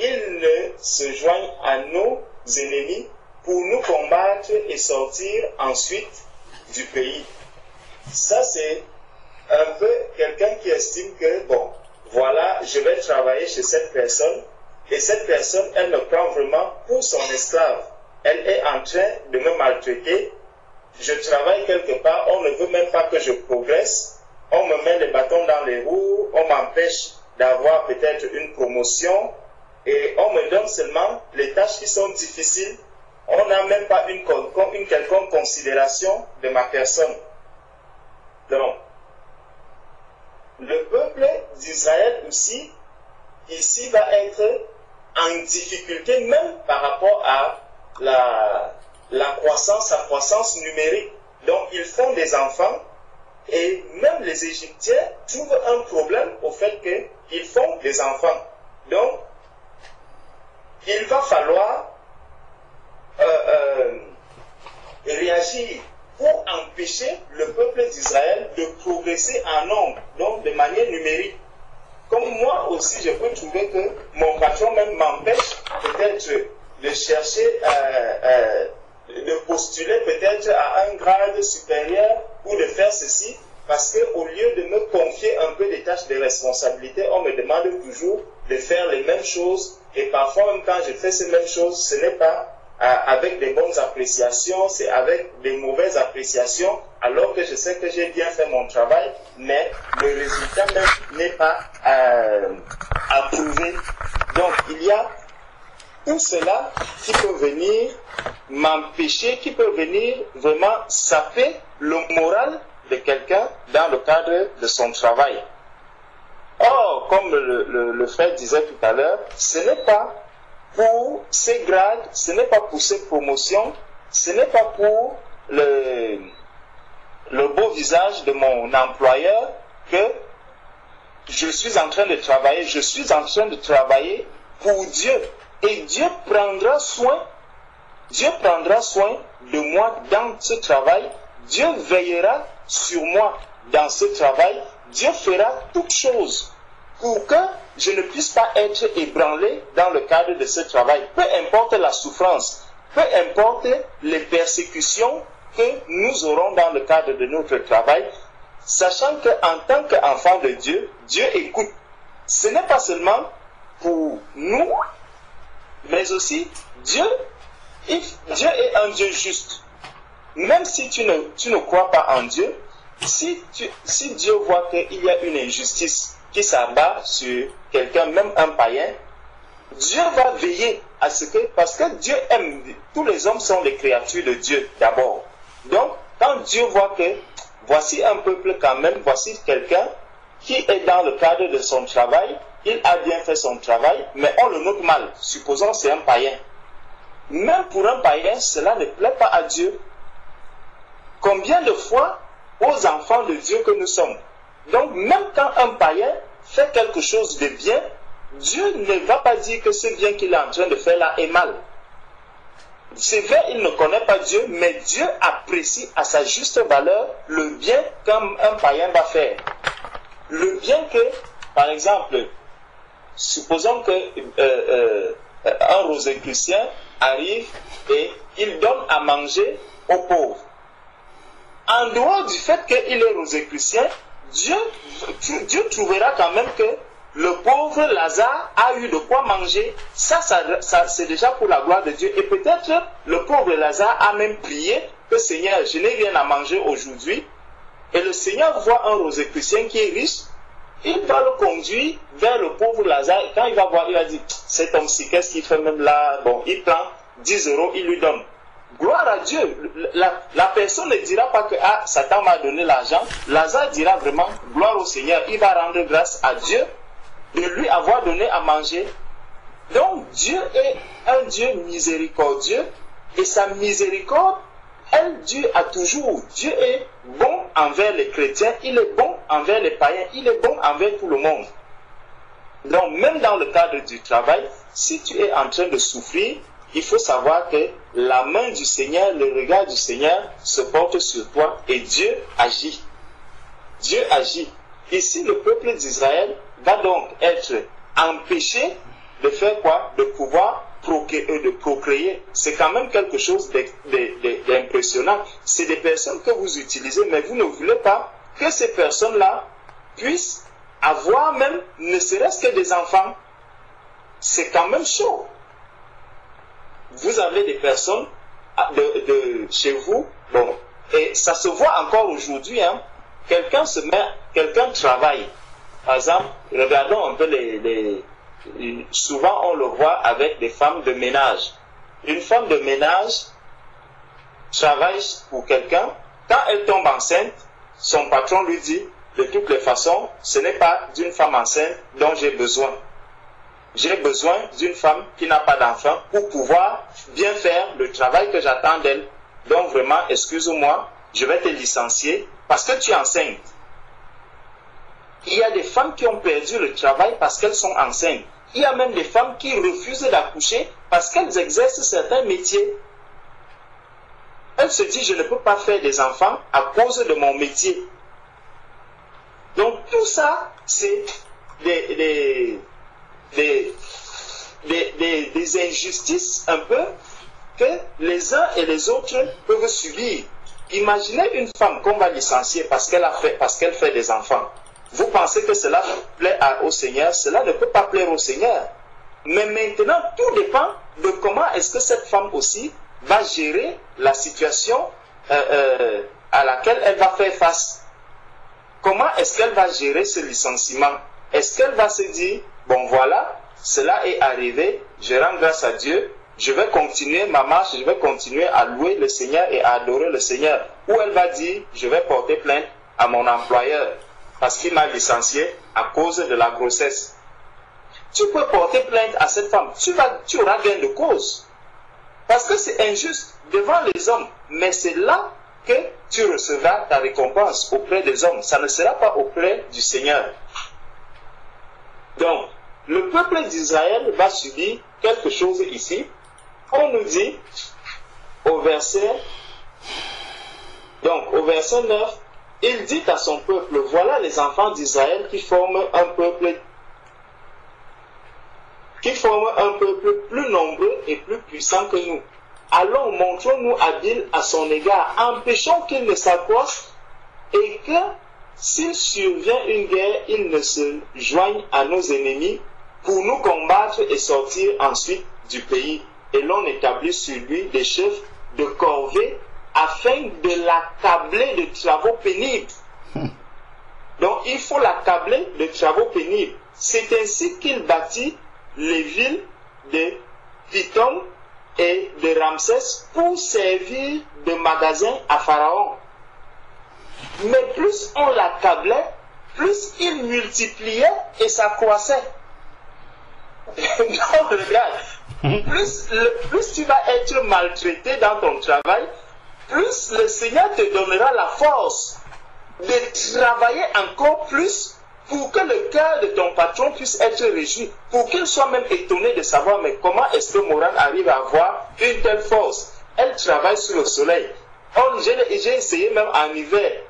Speaker 5: ils ne se joignent à nos ennemis pour nous combattre et sortir ensuite du pays. Ça, c'est un peu quelqu'un qui estime que, bon, voilà, je vais travailler chez cette personne, et cette personne, elle me prend vraiment pour son esclave. Elle est en train de me maltraiter. Je travaille quelque part, on ne veut même pas que je progresse. On me met les bâtons dans les roues, on m'empêche d'avoir peut-être une promotion, et on me donne seulement les tâches qui sont difficiles. On n'a même pas une quelconque considération de ma personne. Donc, le peuple d'Israël aussi, ici, va être en difficulté même par rapport à la croissance numérique. Donc, ils font des enfants et même les Égyptiens trouvent un problème au fait qu'ils font des enfants. Donc, il va falloir réagir pour empêcher le peuple d'Israël de progresser en nombre, donc de manière numérique. Comme moi aussi, je peux trouver que mon patron même m'empêche peut-être de chercher, de postuler peut-être à un grade supérieur ou de faire ceci, parce qu'au lieu de me confier un peu des tâches de responsabilité, on me demande toujours de faire les mêmes choses, et parfois même quand je fais ces mêmes choses, ce n'est pas avec des bonnes appréciations, c'est avec des mauvaises appréciations, alors que je sais que j'ai bien fait mon travail, mais le résultat même n'est pas approuvé. Donc il y a tout cela qui peut venir m'empêcher, qui peut venir vraiment saper le moral de quelqu'un dans le cadre de son travail. Or, comme le frère disait tout à l'heure, ce n'est pas pour ces grades, ce n'est pas pour ces promotions, ce n'est pas pour le beau visage de mon employeur que je suis en train de travailler. Je suis en train de travailler pour Dieu. Et Dieu prendra soin de moi dans ce travail. Dieu veillera sur moi dans ce travail. Dieu fera toutes choses pour que je ne puisse pas être ébranlé dans le cadre de ce travail. Peu importe la souffrance, peu importe les persécutions que nous aurons dans le cadre de notre travail, sachant qu'en tant qu'enfant de Dieu, Dieu écoute. Ce n'est pas seulement pour nous, mais aussi Dieu est un Dieu juste. Même si tu ne crois pas en Dieu, si Dieu voit qu'il y a une injustice qui s'abat sur quelqu'un, même un païen, Dieu va veiller à ce que, parce que Dieu aime, tous les hommes sont des créatures de Dieu d'abord. Donc, quand Dieu voit que voici un peuple quand même, voici quelqu'un qui est dans le cadre de son travail, il a bien fait son travail, mais on le note mal. Supposons que c'est un païen. Même pour un païen, cela ne plaît pas à Dieu. Combien de fois aux enfants de Dieu que nous sommes? Donc, même quand un païen fait quelque chose de bien, Dieu ne va pas dire que ce bien qu'il est en train de faire là est mal. C'est vrai, il ne connaît pas Dieu, mais Dieu apprécie à sa juste valeur le bien qu'un païen va faire. Le bien que, par exemple, supposons que un rosicrucien arrive et il donne à manger aux pauvres. En dehors du fait qu'il est rosicrucien, Dieu trouvera quand même que le pauvre Lazare a eu de quoi manger. Ça c'est déjà pour la gloire de Dieu. Et peut-être le pauvre Lazare a même prié que Seigneur, je n'ai rien à manger aujourd'hui. Et le Seigneur voit un rosicrucien qui est riche. Il va le conduire vers le pauvre Lazare. Et quand il va voir, il va dire, cet homme-ci, qu'est-ce qu'il fait même là? Bon, il prend 10 €, il lui donne. Gloire à Dieu. La personne ne dira pas que Satan m'a donné l'argent. Lazare dira vraiment gloire au Seigneur. Il va rendre grâce à Dieu de lui avoir donné à manger. Donc Dieu est un Dieu miséricordieux et sa miséricorde, Dieu a toujours. Dieu est bon envers les chrétiens, il est bon envers les païens, il est bon envers tout le monde. Donc même dans le cadre du travail, si tu es en train de souffrir, il faut savoir que la main du Seigneur, le regard du Seigneur se porte sur toi et Dieu agit. Dieu agit. Ici, le peuple d'Israël va donc être empêché de faire quoi? De pouvoir procréer. C'est quand même quelque chose d'impressionnant. C'est des personnes que vous utilisez, mais vous ne voulez pas que ces personnes-là puissent avoir même, ne serait-ce que des enfants. C'est quand même chaud. Vous avez des personnes chez vous, bon, et ça se voit encore aujourd'hui, hein. Quelqu'un travaille. Par exemple, regardons un peu souvent on le voit avec des femmes de ménage. Une femme de ménage travaille pour quelqu'un. Quand elle tombe enceinte, son patron lui dit, de toutes les façons, ce n'est pas d'une femme enceinte dont j'ai besoin. J'ai besoin d'une femme qui n'a pas d'enfant pour pouvoir bien faire le travail que j'attends d'elle. Donc vraiment, excuse-moi, je vais te licencier parce que tu es enceinte. Il y a des femmes qui ont perdu le travail parce qu'elles sont enceintes. Il y a même des femmes qui refusent d'accoucher parce qu'elles exercent certains métiers. Elles se disent, je ne peux pas faire des enfants à cause de mon métier. Donc tout ça, c'est des injustices un peu que les uns et les autres peuvent subir. Imaginez une femme qu'on va licencier parce qu'elle fait des enfants. Vous pensez que cela plaît au Seigneur? Cela ne peut pas plaire au Seigneur. Mais maintenant, tout dépend de comment est-ce que cette femme aussi va gérer la situation à laquelle elle va faire face. Comment est-ce qu'elle va gérer ce licenciement? Est-ce qu'elle va se dire, bon voilà, cela est arrivé, je rends grâce à Dieu, je vais continuer ma marche, je vais continuer à louer le Seigneur et à adorer le Seigneur? Ou elle va dire, je vais porter plainte à mon employeur parce qu'il m'a licencié à cause de la grossesse. Tu peux porter plainte à cette femme, tu auras gain de cause. Parce que c'est injuste devant les hommes, mais c'est là que tu recevras ta récompense auprès des hommes. Ça ne sera pas auprès du Seigneur. Donc, le peuple d'Israël va subir quelque chose ici. On nous dit au verset 9, il dit à son peuple, voilà les enfants d'Israël qui forment un peuple plus nombreux et plus puissant que nous. Allons, montrons-nous habiles à son égard, empêchons qu'il ne s'accroche et que s'il survient une guerre, il ne se joigne à nos ennemis pour nous combattre et sortir ensuite du pays. Et l'on établit sur lui des chefs de corvée afin de l'accabler de travaux pénibles. Donc il faut l'accabler de travaux pénibles. C'est ainsi qu'il bâtit les villes de Pithom et de Ramsès pour servir de magasin à Pharaon. Mais plus on l'accablait, plus il multipliait et s'accroissait. Donc regarde, plus tu vas être maltraité dans ton travail, plus le Seigneur te donnera la force de travailler encore plus pour que le cœur de ton patron puisse être réjoui, pour qu'il soit même étonné de savoir mais comment est-ce que Morane arrive à avoir une telle force. Elle travaille sous le soleil. J'ai essayé même en hiver,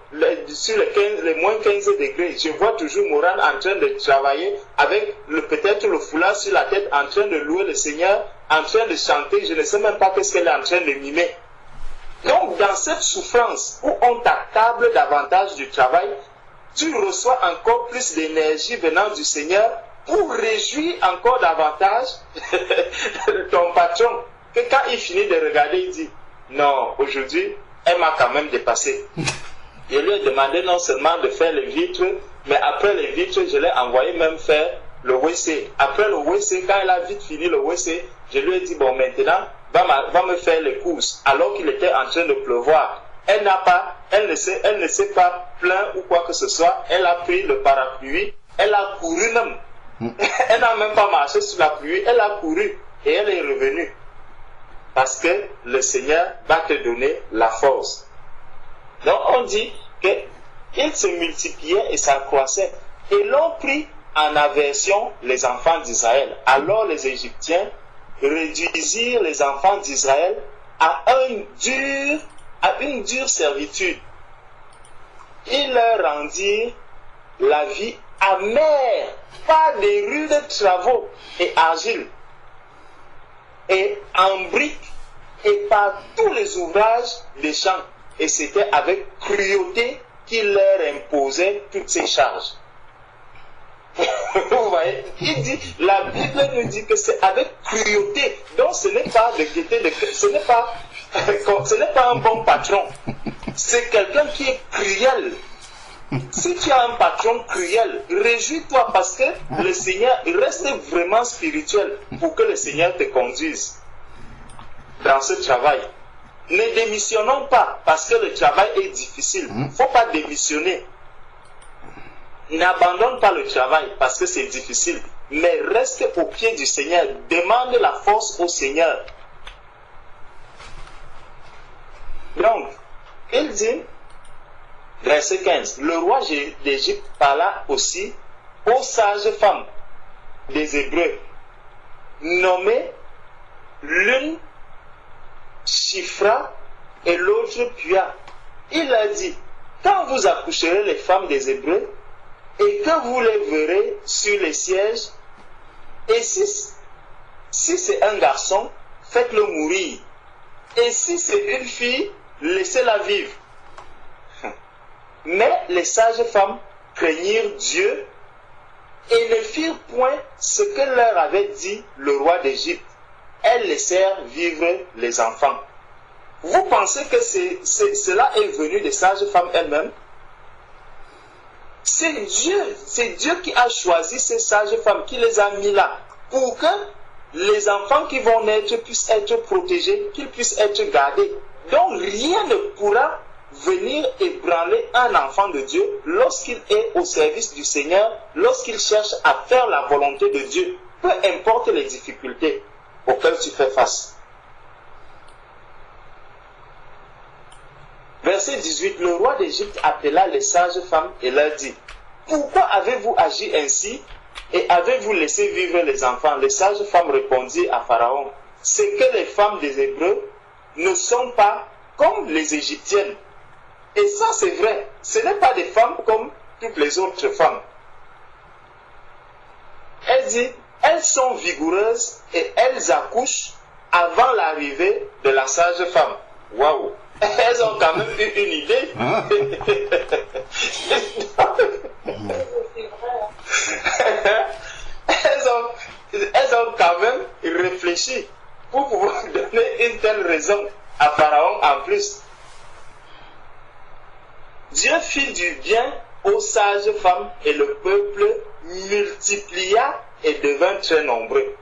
Speaker 5: sur les moins 15 degrés, je vois toujours Morane en train de travailler avec peut-être le foulard sur la tête, en train de louer le Seigneur, en train de chanter, je ne sais même pas qu'est-ce qu'elle est en train de mimer. Donc dans cette souffrance où on t'accable davantage du travail, tu reçois encore plus d'énergie venant du Seigneur pour réjouir encore davantage ton patron. Que quand il finit de regarder, il dit, non, aujourd'hui, elle m'a quand même dépassé. Je lui ai demandé non seulement de faire les vitres, mais après les vitres, je l'ai envoyé même faire le WC. Après le WC, quand elle a vite fini le WC, je lui ai dit, bon maintenant, va me faire les courses. Alors qu'il était en train de pleuvoir. Elle ne s'est pas plaint ou quoi que ce soit. Elle a pris le parapluie, elle a couru même. Elle n'a même pas marché sur la pluie, elle a couru et elle est revenue. Parce que le Seigneur va te donner la force. Donc on dit qu'il se multipliait et s'accroissait. Et l'on prit en aversion les enfants d'Israël. Alors les Égyptiens réduisirent les enfants d'Israël à une dure servitude. Ils leur rendirent la vie amère par des rudes travaux et argile, et en briques et par tous les ouvrages des champs. Et c'était avec cruauté qu'il leur imposait toutes ces charges. Vous voyez, la Bible nous dit que c'est avec cruauté. Donc ce n'est pas de gaieté, ce n'est pas un bon patron. C'est quelqu'un qui est cruel. Si tu as un patron cruel, réjouis-toi parce que le Seigneur reste vraiment spirituel pour que le Seigneur te conduise dans ce travail. Ne démissionnons pas parce que le travail est difficile. Il ne faut pas démissionner. N'abandonne pas le travail parce que c'est difficile. Mais reste au pied du Seigneur. Demande la force au Seigneur. Donc, il dit, verset 15, le roi d'Égypte parla aussi aux sages femmes des Hébreux, nommées l'une Shifra et l'autre Pua. Il a dit, quand vous accoucherez les femmes des Hébreux et que vous les verrez sur les sièges, et si c'est un garçon, faites-le mourir, et si c'est une fille, laissez-la vivre. Mais les sages femmes craignirent Dieu et ne firent point ce que leur avait dit le roi d'Égypte. Elles laissèrent vivre les enfants. Vous pensez que cela est venu des sages femmes elles-mêmes? C'est Dieu qui a choisi ces sages femmes, qui les a mis là, pour que les enfants qui vont naître puissent être protégés, qu'ils puissent être gardés. Donc rien ne pourra venir ébranler un enfant de Dieu lorsqu'il est au service du Seigneur, lorsqu'il cherche à faire la volonté de Dieu, peu importe les difficultés auxquelles tu fais face. Verset 18, le roi d'Égypte appela les sages femmes et leur dit, pourquoi avez-vous agi ainsi et avez-vous laissé vivre les enfants? Les sages femmes répondirent à Pharaon, c'est que les femmes des Hébreux ne sont pas comme les Égyptiennes. Et ça c'est vrai, ce n'est pas des femmes comme toutes les autres femmes. Elle dit, elles sont vigoureuses et elles accouchent avant l'arrivée de la sage femme. Waouh! Elles ont quand même eu une idée. Elles ont quand même réfléchi pour pouvoir donner une telle raison à Pharaon en plus. Dieu fit du bien aux sages femmes et le peuple multiplia et devint très nombreux.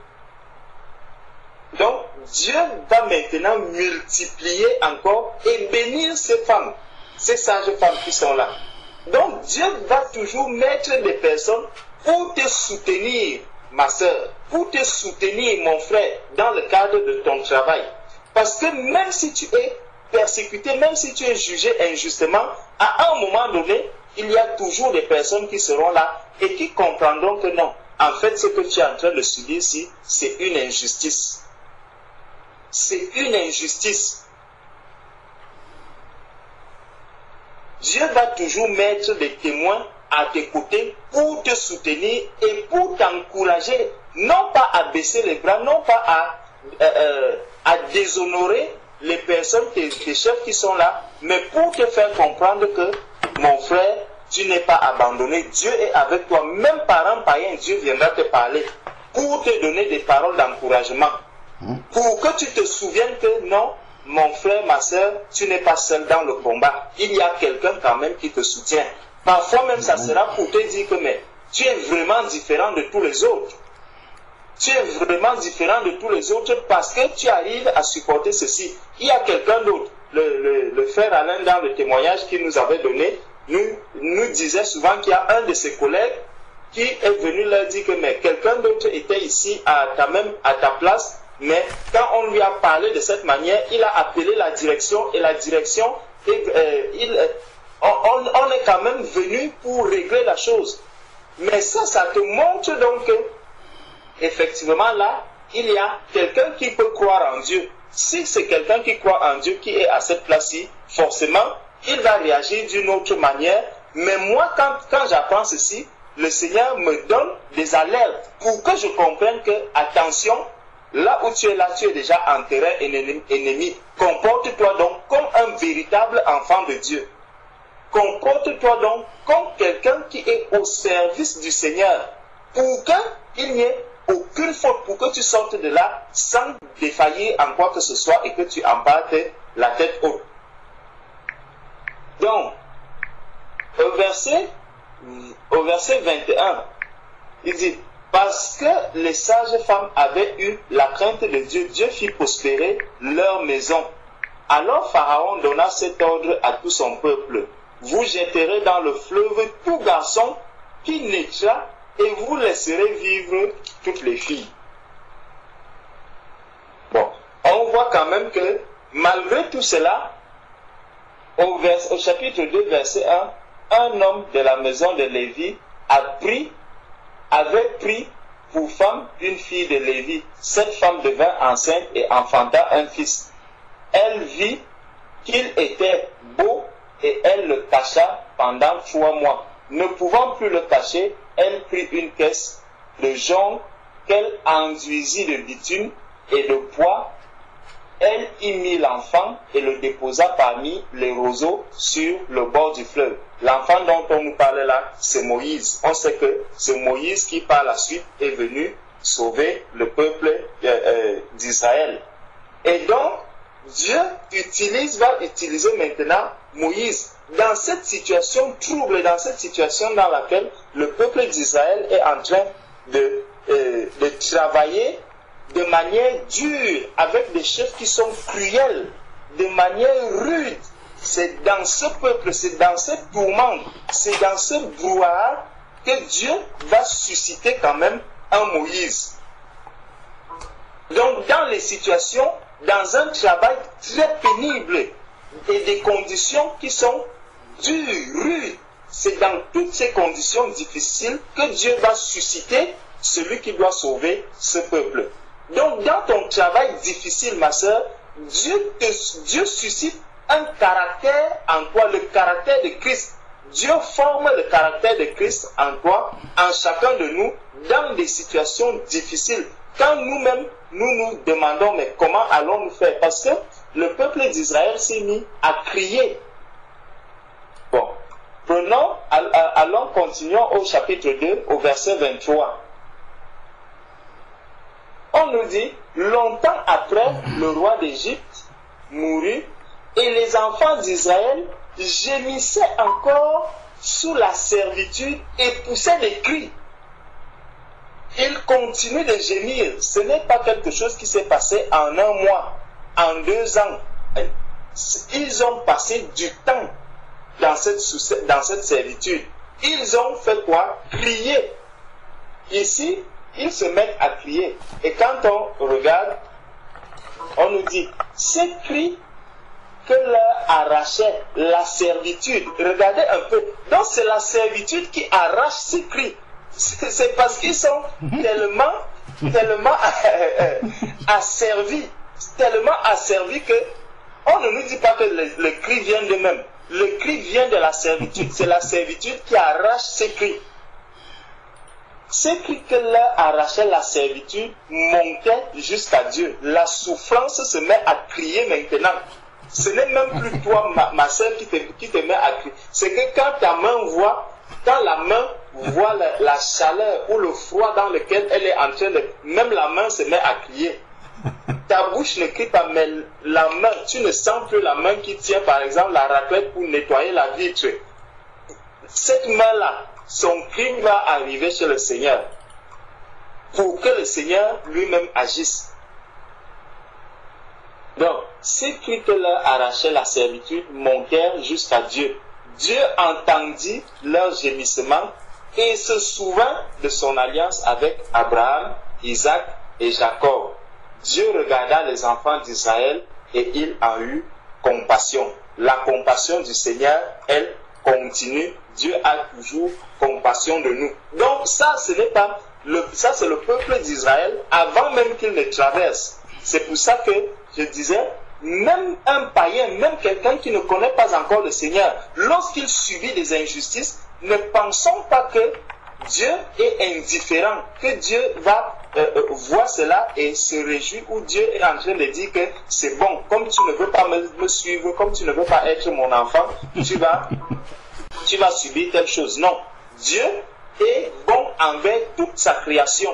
Speaker 5: Donc, Dieu va maintenant multiplier encore et bénir ces femmes, ces sages femmes qui sont là. Donc, Dieu va toujours mettre des personnes pour te soutenir, ma soeur, pour te soutenir, mon frère, dans le cadre de ton travail. Parce que même si tu es persécuté, même si tu es jugé injustement, à un moment donné, il y a toujours des personnes qui seront là et qui comprendront que non, en fait, ce que tu es en train de subir ici, c'est une injustice. C'est une injustice. Dieu va toujours mettre des témoins à tes côtés pour te soutenir et pour t'encourager, non pas à baisser les bras, non pas à déshonorer les personnes, tes chefs qui sont là, mais pour te faire comprendre que, mon frère, tu n'es pas abandonné, Dieu est avec toi, même par un païen, Dieu viendra te parler, pour te donner des paroles d'encouragement, pour que tu te souviennes que non, mon frère, ma soeur, tu n'es pas seul dans le combat, il y a quelqu'un quand même qui te soutient. Parfois même ça sera pour te dire que mais, tu es vraiment différent de tous les autres. Tu es vraiment différent de tous les autres parce que tu arrives à supporter ceci. Il y a quelqu'un d'autre, le frère Alain dans le témoignage qu'il nous avait donné, nous disait souvent qu'il y a un de ses collègues qui est venu leur dire que mais quelqu'un d'autre était ici à ta place, mais quand on lui a parlé de cette manière, il a appelé la direction et la direction, on est quand même venu pour régler la chose. Mais ça te montre donc que effectivement là, il y a quelqu'un qui peut croire en Dieu. Si c'est quelqu'un qui croit en Dieu qui est à cette place-ci, forcément, il va réagir d'une autre manière. Mais moi, quand j'apprends ceci, le Seigneur me donne des alertes pour que je comprenne que, attention, là où tu es déjà en terrain ennemi. Comporte-toi donc comme un véritable enfant de Dieu. Comporte-toi donc comme quelqu'un qui est au service du Seigneur, pour qu'il n'y ait aucune faute, pour que tu sortes de là sans défaillir en quoi que ce soit et que tu en partes la tête haute. Donc, au verset 21, il dit, parce que les sages femmes avaient eu la crainte de Dieu, Dieu fit prospérer leur maison. Alors Pharaon donna cet ordre à tout son peuple. Vous jetterez dans le fleuve tout garçon qui naîtra et vous laisserez vivre toutes les filles. Bon, on voit quand même que malgré tout cela, au chapitre 2, verset 1, un homme de la maison de Lévi avait pris pour femme une fille de Lévi. Cette femme devint enceinte et enfanta un fils. Elle vit qu'il était beau et elle le cacha pendant 3 mois. Ne pouvant plus le cacher, elle prit une caisse de jonc qu'elle enduisit de bitume et de bois. Elle y mit l'enfant et le déposa parmi les roseaux sur le bord du fleuve. L'enfant dont on nous parle là, c'est Moïse. On sait que c'est Moïse qui par la suite est venu sauver le peuple d'Israël. Et donc, Dieu va utiliser maintenant Moïse dans cette situation trouble, dans cette situation dans laquelle le peuple d'Israël est en train de travailler de manière dure, avec des chefs qui sont cruels, de manière rude. C'est dans ce peuple, c'est dans cette tourmente, c'est dans ce brouhaha que Dieu va susciter quand même un Moïse. Donc dans les situations, dans un travail très pénible et des conditions qui sont dures, rudes, c'est dans toutes ces conditions difficiles que Dieu va susciter celui qui doit sauver ce peuple. Donc dans ton travail difficile, ma soeur, Dieu suscite un caractère en toi, le caractère de Christ. Dieu forme le caractère de Christ en toi, en chacun de nous, dans des situations difficiles. Quand nous-mêmes, nous demandons, mais comment allons-nous faire? Parce que le peuple d'Israël s'est mis à crier. Bon, allons continuons au chapitre 2, au verset 23. On nous dit, longtemps après, le roi d'Égypte mourut, et les enfants d'Israël gémissaient encore sous la servitude et poussaient des cris. Ils continuent de gémir. Ce n'est pas quelque chose qui s'est passé en 1 mois, en 2 ans. Ils ont passé du temps dans cette servitude. Ils ont fait quoi? Crier. Ici, ils se mettent à crier. Et quand on regarde, on nous dit, ces cris que leur arrachait la servitude. Regardez un peu. Donc c'est la servitude qui arrache ces cris. C'est parce qu'ils sont tellement asservis que on ne nous dit pas que le cri vient d'eux-mêmes. Le cri vient de la servitude. C'est la servitude qui arrache ces cris. Ces cris que leur arrachait la servitude montaient jusqu'à Dieu. La souffrance se met à crier maintenant. Ce n'est même plus toi, ma soeur, qui te met à crier. C'est que quand la main voit la chaleur ou le froid dans lequel elle est en train de... Même la main se met à crier. Ta bouche ne crie pas, mais la main, tu ne sens plus la main qui tient, par exemple, la raclette pour nettoyer la vitre. Cette main-là, son cri va arriver chez le Seigneur pour que le Seigneur lui-même agisse. Donc, ces cris que leur arrachait la servitude montèrent jusqu'à Dieu. Dieu entendit leurs gémissements et se souvint de son alliance avec Abraham, Isaac et Jacob. Dieu regarda les enfants d'Israël et il en eut compassion. La compassion du Seigneur, elle continue. Dieu a toujours compassion de nous. Donc ça, ce n'est pas ça, c'est le peuple d'Israël avant même qu'il ne traverse. C'est pour ça que je disais, même un païen, même quelqu'un qui ne connaît pas encore le Seigneur, lorsqu'il subit des injustices, ne pensons pas que Dieu est indifférent, que Dieu va voir cela et se réjouit, ou Dieu est en train de dire que c'est bon, comme tu ne veux pas me suivre, comme tu ne veux pas être mon enfant, tu vas subir telle chose. Non, Dieu est bon envers toute sa création.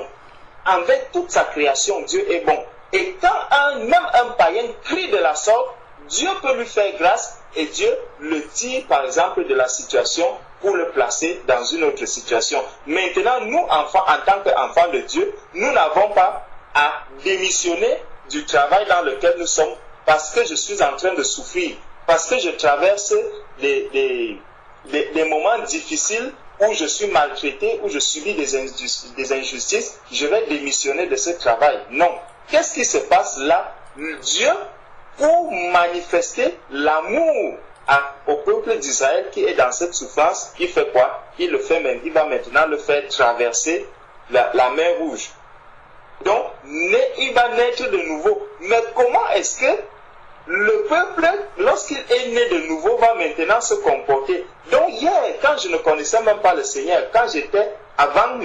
Speaker 5: Envers toute sa création, Dieu est bon. Et quand même un païen crie de la sorte, Dieu peut lui faire grâce et Dieu le tire par exemple de la situation pour le placer dans une autre situation. Maintenant, nous, enfants, en tant qu'enfants de Dieu, nous n'avons pas à démissionner du travail dans lequel nous sommes parce que je suis en train de souffrir, parce que je traverse des moments difficiles où je suis maltraité, où je subis des injustices, je vais démissionner de ce travail. Non. Qu'est-ce qui se passe là? Dieu, pour manifester l'amour au peuple d'Israël qui est dans cette souffrance, il fait quoi? Il va maintenant le faire traverser la mer Rouge. Donc, il va naître de nouveau. Mais comment est-ce que le peuple, lorsqu'il est né de nouveau, va maintenant se comporter? Donc hier, quand je ne connaissais même pas le Seigneur, quand j'étais avant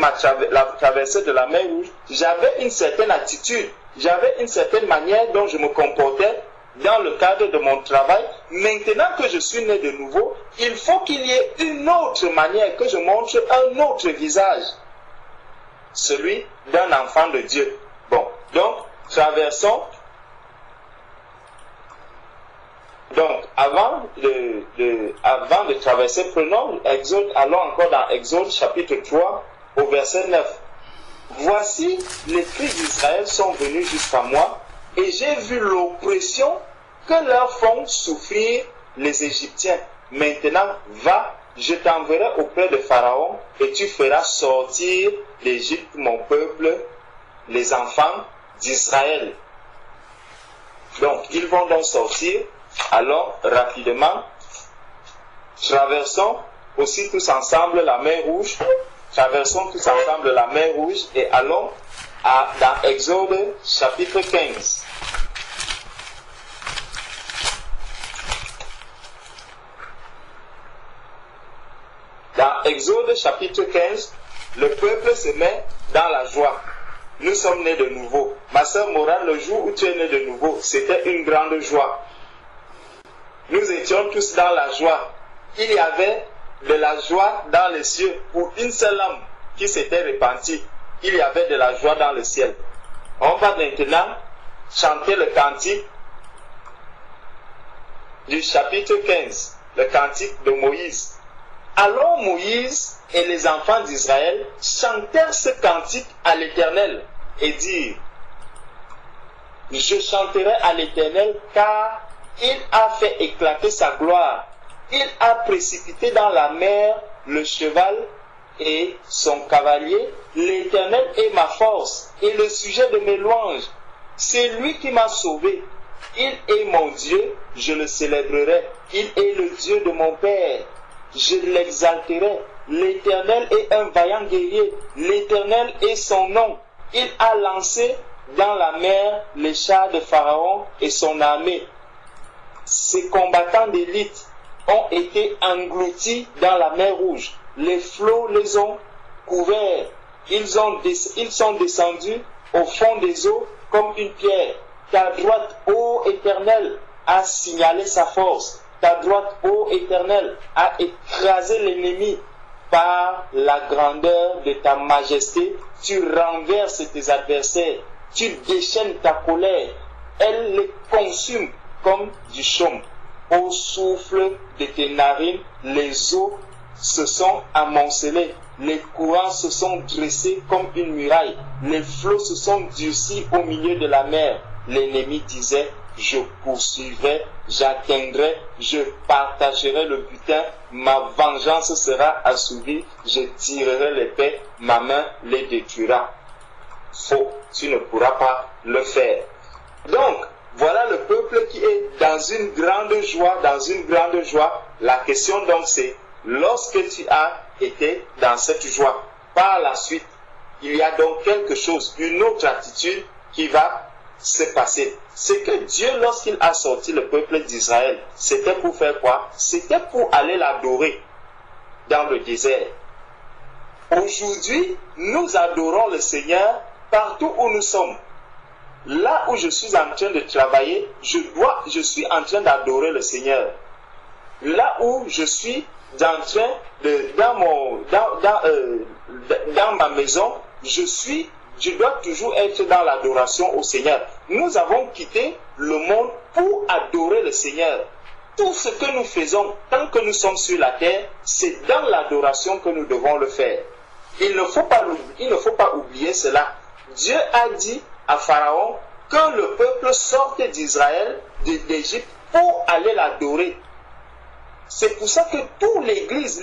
Speaker 5: la traversée de la mer Rouge, j'avais une certaine attitude, j'avais une certaine manière dont je me comportais dans le cadre de mon travail. Maintenant que je suis né de nouveau, il faut qu'il y ait une autre manière, que je montre un autre visage, celui d'un enfant de Dieu. Bon, donc traversons. Donc, avant de traverser, prenons Exode, allons encore dans Exode chapitre 3 au verset 9. Voici, les cris d'Israël sont venus jusqu'à moi, et j'ai vu l'oppression que leur font souffrir les Égyptiens. Maintenant, va, je t'enverrai auprès de Pharaon, et tu feras sortir d'Égypte mon peuple, les enfants d'Israël. Donc, ils vont donc sortir. Allons rapidement, traversons aussi tous ensemble la mer Rouge, traversons tous ensemble la mer Rouge et allons dans Exode chapitre 15. Dans Exode chapitre 15, le peuple se met dans la joie. Nous sommes nés de nouveau. Ma sœur Morane, le jour où tu es né de nouveau, c'était une grande joie. Nous étions tous dans la joie. Il y avait de la joie dans les cieux pour une seule âme qui s'était repentie. Il y avait de la joie dans le ciel. On va maintenant chanter le cantique du chapitre 15, le cantique de Moïse. Alors Moïse et les enfants d'Israël chantèrent ce cantique à l'Éternel et dirent: je chanterai à l'Éternel car il a fait éclater sa gloire. Il a précipité dans la mer le cheval et son cavalier. L'Éternel est ma force et le sujet de mes louanges. C'est lui qui m'a sauvé. Il est mon Dieu, je le célébrerai. Il est le Dieu de mon Père. Je l'exalterai. L'Éternel est un vaillant guerrier. L'Éternel est son nom. Il a lancé dans la mer les chars de Pharaon et son armée. Ces combattants d'élite ont été engloutis dans la mer Rouge. Les flots les ont couverts. Ils sont descendus au fond des eaux comme une pierre. Ta droite, ô Éternel, a signalé sa force. Ta droite, ô Éternel, a écrasé l'ennemi. Par la grandeur de ta majesté, tu renverses tes adversaires. Tu déchaînes ta colère. Elle les consume comme du chaume. Au souffle de tes narines, les eaux se sont amoncelées. Les courants se sont dressés comme une muraille. Les flots se sont durcis au milieu de la mer. L'ennemi disait: je poursuivrai, j'atteindrai, je partagerai le butin, ma vengeance sera assouvie, je tirerai l'épée, ma main les détruira. Faux, tu ne pourras pas le faire. Donc, voilà le peuple qui est dans une grande joie, La question donc c'est, lorsque tu as été dans cette joie, par la suite, il y a donc quelque chose, une autre attitude qui va se passer. C'est que Dieu, lorsqu'il a sorti le peuple d'Israël, c'était pour faire quoi? C'était pour aller l'adorer dans le désert. Aujourd'hui, nous adorons le Seigneur partout où nous sommes. Là où je suis en train de travailler, je suis en train d'adorer le Seigneur. Là où je suis en train dans ma maison, je dois toujours être dans l'adoration au Seigneur. Nous avons quitté le monde pour adorer le Seigneur. Tout ce que nous faisons, tant que nous sommes sur la terre, c'est dans l'adoration que nous devons le faire. Il ne faut pas oublier cela. Dieu a dit à Pharaon que le peuple sorte d'Israël, d'Égypte, pour aller l'adorer. C'est pour ça que pour l'Église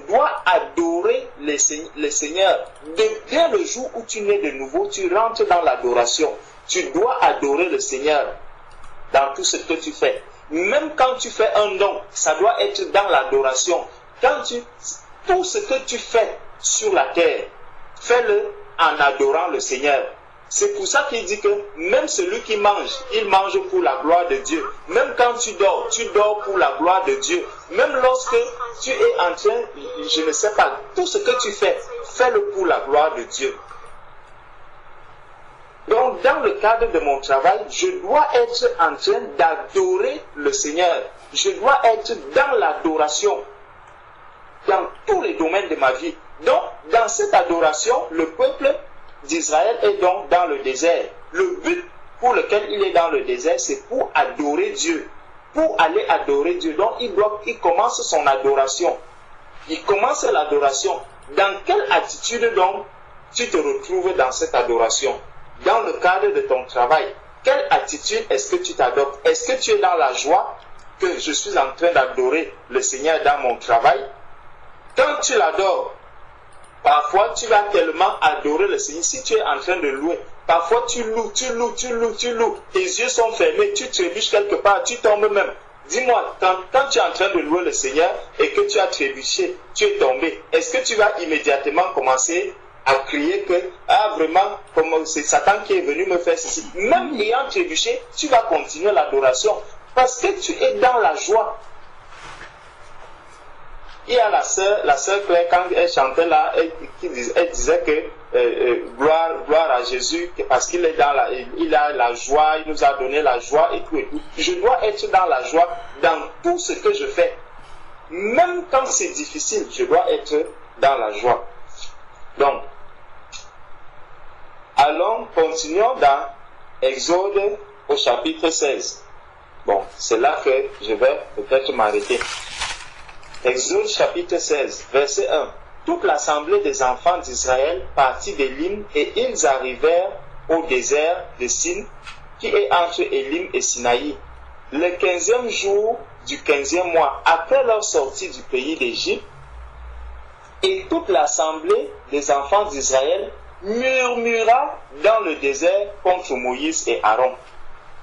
Speaker 5: doit adorer le Seigneur. Dès le jour où tu nais de nouveau, tu rentres dans l'adoration. Tu dois adorer le Seigneur dans tout ce que tu fais. Même quand tu fais un don, ça doit être dans l'adoration. Tout ce que tu fais sur la terre, fais-le en adorant le Seigneur. C'est pour ça qu'il dit que même celui qui mange, il mange pour la gloire de Dieu. Même quand tu dors pour la gloire de Dieu. Même lorsque tu es en train, je ne sais pas, tout ce que tu fais, fais-le pour la gloire de Dieu. Donc, dans le cadre de mon travail, je dois être en train d'adorer le Seigneur. Je dois être dans l'adoration, dans tous les domaines de ma vie. Donc, dans cette adoration, le peuple d'Israël est donc dans le désert. Le but pour lequel il est dans le désert, c'est pour adorer Dieu. Pour aller adorer Dieu. Donc, il commence son adoration. Il commence l'adoration. Dans quelle attitude donc tu te retrouves dans cette adoration? Dans le cadre de ton travail, quelle attitude est-ce que tu t'adoptes? Est-ce que tu es dans la joie que je suis en train d'adorer le Seigneur dans mon travail? Quand tu l'adores, parfois tu vas tellement adorer le Seigneur. Si tu es en train de louer, parfois tu loues. Tes yeux sont fermés, tu trébuches quelque part, tu tombes même. Dis-moi, quand tu es en train de louer le Seigneur et que tu as trébuché, tu es tombé, est-ce que tu vas immédiatement commencer à crier que, vraiment, comme c'est Satan qui est venu me faire ceci? Même ayant trébuché, tu vas continuer l'adoration parce que tu es dans la joie. Il y a la sœur Claire, quand elle chantait là, elle disait que gloire à Jésus, parce qu'il est il a la joie, il nous a donné la joie et tout et tout. Je dois être dans la joie dans tout ce que je fais. Même quand c'est difficile, je dois être dans la joie. Donc, continuons dans Exode au chapitre 16. Bon, c'est là que je vais peut-être m'arrêter. Exode chapitre 16, verset 1. Toute l'assemblée des enfants d'Israël partit d'Élim et ils arrivèrent au désert de Sin, qui est entre Élim et Sinaï, le 15e jour du 15e mois, après leur sortie du pays d'Égypte. Et toute l'assemblée des enfants d'Israël murmura dans le désert contre Moïse et Aaron.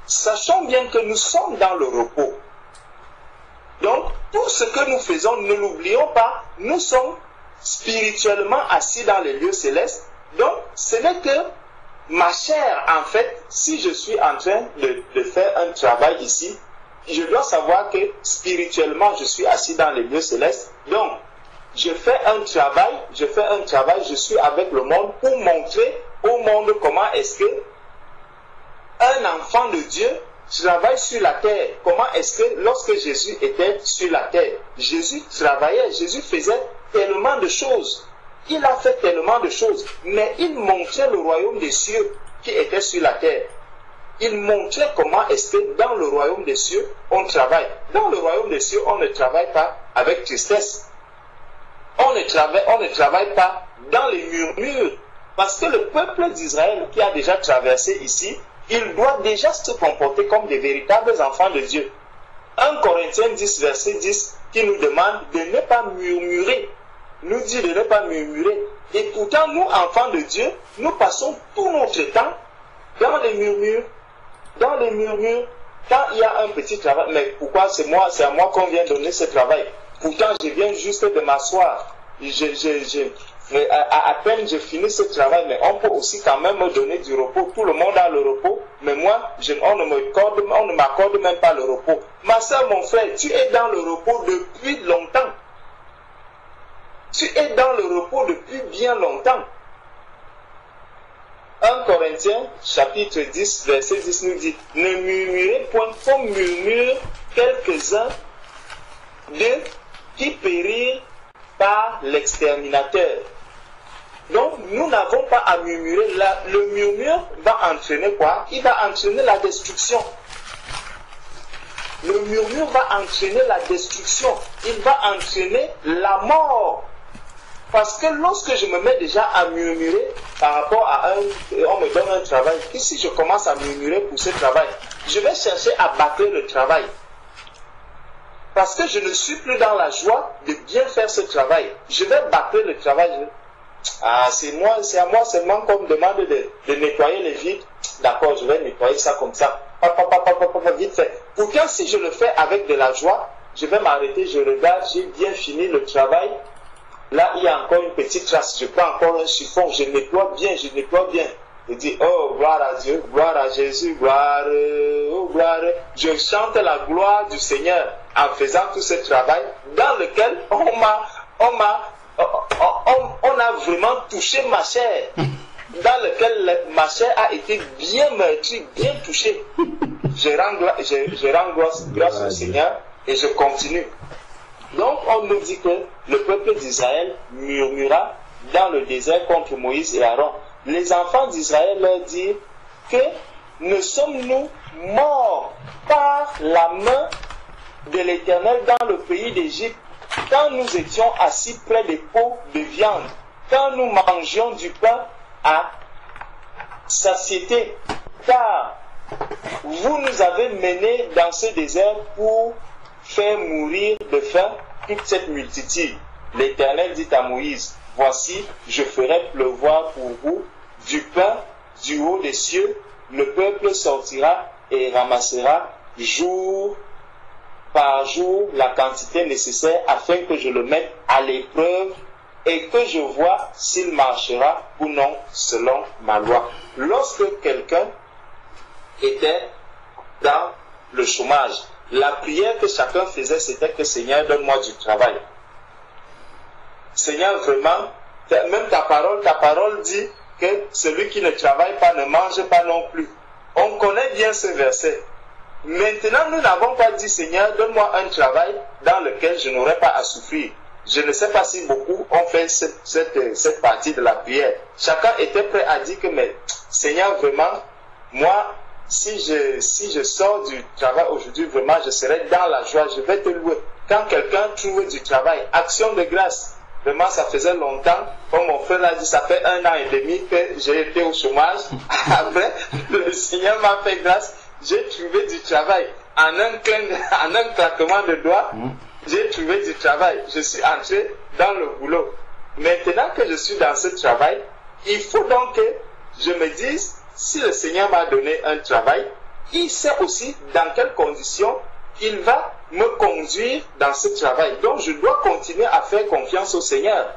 Speaker 5: Sachons bien que nous sommes dans le repos. Donc, tout ce que nous faisons, ne l'oublions pas, nous sommes spirituellement assis dans les lieux célestes. Donc, ce n'est que ma chair, en fait, si je suis en train de faire un travail ici, je dois savoir que spirituellement, je suis assis dans les lieux célestes. Donc, je fais un travail, je suis avec le monde pour montrer au monde comment est-ce que un enfant de Dieu travaille sur la terre. Comment est-ce que lorsque Jésus était sur la terre, Jésus travaillait, Jésus faisait tellement de choses. Il a fait tellement de choses, mais il montrait le royaume des cieux qui était sur la terre. Il montrait comment est-ce que dans le royaume des cieux, on travaille. Dans le royaume des cieux, on ne travaille pas avec tristesse. On ne travaille pas dans les murmures. Parce que le peuple d'Israël qui a déjà traversé ici, il doit déjà se comporter comme des véritables enfants de Dieu. 1 Corinthiens 10, verset 10, qui nous demande de ne pas murmurer. Nous dit de ne pas murmurer. Et pourtant, nous, enfants de Dieu, nous passons tout notre temps dans les murmures. Dans les murmures, quand il y a un petit travail, mais pourquoi c'est à moi qu'on vient donner ce travail? Pourtant, je viens juste de m'asseoir. À peine je finis ce travail, mais on peut aussi quand même me donner du repos. Tout le monde a le repos, mais moi, on ne m'accorde même pas le repos. Ma soeur, mon frère, tu es dans le repos depuis longtemps. Tu es dans le repos depuis bien longtemps. 1 Corinthiens, chapitre 10, verset 10 nous dit, ne murmurez point comme murmurent quelques-uns d'eux qui périrent par l'exterminateur. Donc, nous n'avons pas à murmurer. Le murmure va entraîner quoi? Il va entraîner la destruction. Le murmure va entraîner la destruction. Il va entraîner la mort. Parce que lorsque je me mets déjà à murmurer par rapport à on me donne un travail, et si je commence à murmurer pour ce travail, je vais chercher à bâcler le travail. Parce que je ne suis plus dans la joie de bien faire ce travail. Je vais bâcler le travail. C'est à moi seulement qu'on me demande de nettoyer les vides. D'accord, je vais nettoyer ça comme ça. Vite fait. Pourtant, si je le fais avec de la joie, je vais m'arrêter, je regarde, j'ai bien fini le travail. Là, il y a encore une petite trace. Je prends encore un chiffon, je nettoie bien. Je dis, oh, gloire à Dieu, gloire à Jésus, gloire, oh, gloire. Je chante la gloire du Seigneur en faisant tout ce travail dans lequel on a vraiment touché ma chair, dans lequel ma chair a été bien meurtrie, bien touchée. Je rends grâce au Seigneur et je continue. Donc on nous dit que le peuple d'Israël murmura dans le désert contre Moïse et Aaron. Les enfants d'Israël leur dirent que ne sommes-nous morts par la main de l'Éternel dans le pays d'Égypte, quand nous étions assis près des pots de viande, quand nous mangions du pain à satiété, car vous nous avez menés dans ce désert pour faire mourir de faim toute cette multitude. L'Éternel dit à Moïse, voici, je ferai pleuvoir pour vous du pain du haut des cieux, le peuple sortira et ramassera jour par jour la quantité nécessaire afin que je le mette à l'épreuve et que je vois s'il marchera ou non selon ma loi. Lorsque quelqu'un était dans le chômage, la prière que chacun faisait, c'était que Seigneur, donne-moi du travail. Seigneur, vraiment, même ta parole dit que celui qui ne travaille pas ne mange pas non plus. On connaît bien ce verset. Maintenant, nous n'avons pas dit, Seigneur, donne-moi un travail dans lequel je n'aurai pas à souffrir. Je ne sais pas si beaucoup ont fait cette partie de la prière. Chacun était prêt à dire que, mais Seigneur, vraiment, moi, si je sors du travail aujourd'hui, vraiment, je serai dans la joie, je vais te louer. Quand quelqu'un trouve du travail, action de grâce, vraiment, ça faisait longtemps, comme mon frère l'a dit, ça fait 1 an et demi que j'ai été au chômage. Après, le Seigneur m'a fait grâce. J'ai trouvé du travail. En un claquement de doigts, j'ai trouvé du travail. Je suis entré dans le boulot. Maintenant que je suis dans ce travail, il faut donc que je me dise, si le Seigneur m'a donné un travail, il sait aussi dans quelles conditions il va me conduire dans ce travail. Donc je dois continuer à faire confiance au Seigneur.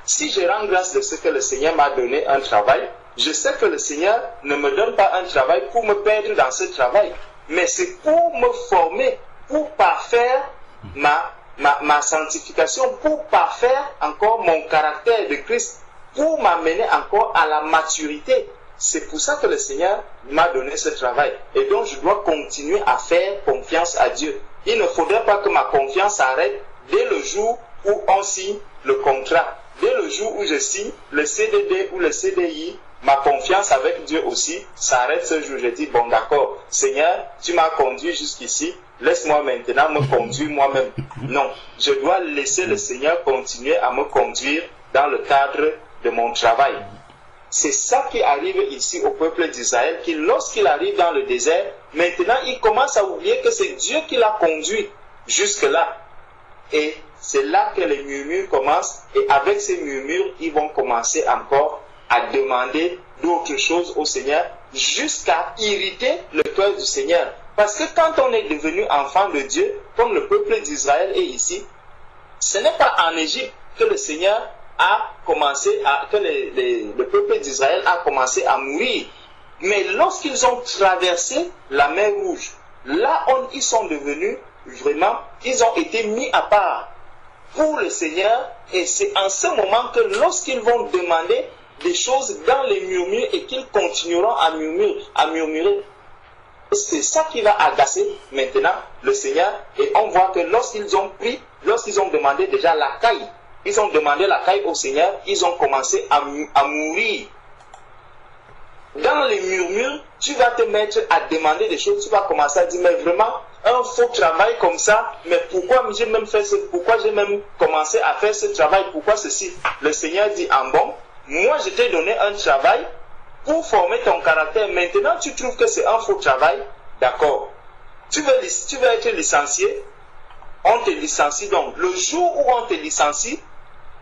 Speaker 5: Si je rends grâce de ce que le Seigneur m'a donné un travail, je sais que le Seigneur ne me donne pas un travail pour me perdre dans ce travail, mais c'est pour me former, pour parfaire ma sanctification, pour parfaire encore mon caractère de Christ, pour m'amener encore à la maturité. C'est pour ça que le Seigneur m'a donné ce travail. Et donc je dois continuer à faire confiance à Dieu. Il ne faudrait pas que ma confiance s'arrête dès le jour où on signe le contrat. Dès le jour où je signe le CDD ou le CDI, ma confiance avec Dieu aussi s'arrête ce jour. Je dis, bon d'accord, Seigneur, tu m'as conduit jusqu'ici, laisse-moi maintenant me conduire moi-même. Non, je dois laisser le Seigneur continuer à me conduire dans le cadre de mon travail. C'est ça qui arrive ici au peuple d'Israël, qui lorsqu'il arrive dans le désert, maintenant il commence à oublier que c'est Dieu qui l'a conduit jusque-là. Et c'est là que les murmures commencent, et avec ces murmures, ils vont commencer encore à demander d'autres choses au Seigneur, jusqu'à irriter le cœur du Seigneur. Parce que quand on est devenu enfant de Dieu, comme le peuple d'Israël est ici, ce n'est pas en Égypte que le Seigneur a commencé le peuple d'Israël a commencé à mourir. Mais lorsqu'ils ont traversé la mer Rouge, là ils sont devenus vraiment, ils ont été mis à part. pour le Seigneur, et c'est en ce moment que lorsqu'ils vont demander des choses dans les murmures et qu'ils continueront à murmurer, c'est ça qui va agacer maintenant le Seigneur. Et on voit que lorsqu'ils ont demandé déjà la caille, ils ont demandé la caille au Seigneur, ils ont commencé à mourir. Dans les murmures, tu vas te mettre à demander des choses, tu vas commencer à dire, mais vraiment, un faux travail comme ça, mais pourquoi j'ai même commencé à faire ce travail, pourquoi ceci? Le Seigneur dit, bon, moi je t'ai donné un travail pour former ton caractère, maintenant tu trouves que c'est un faux travail, d'accord. Tu veux être licencié, on te licencie donc. Le jour où on te licencie,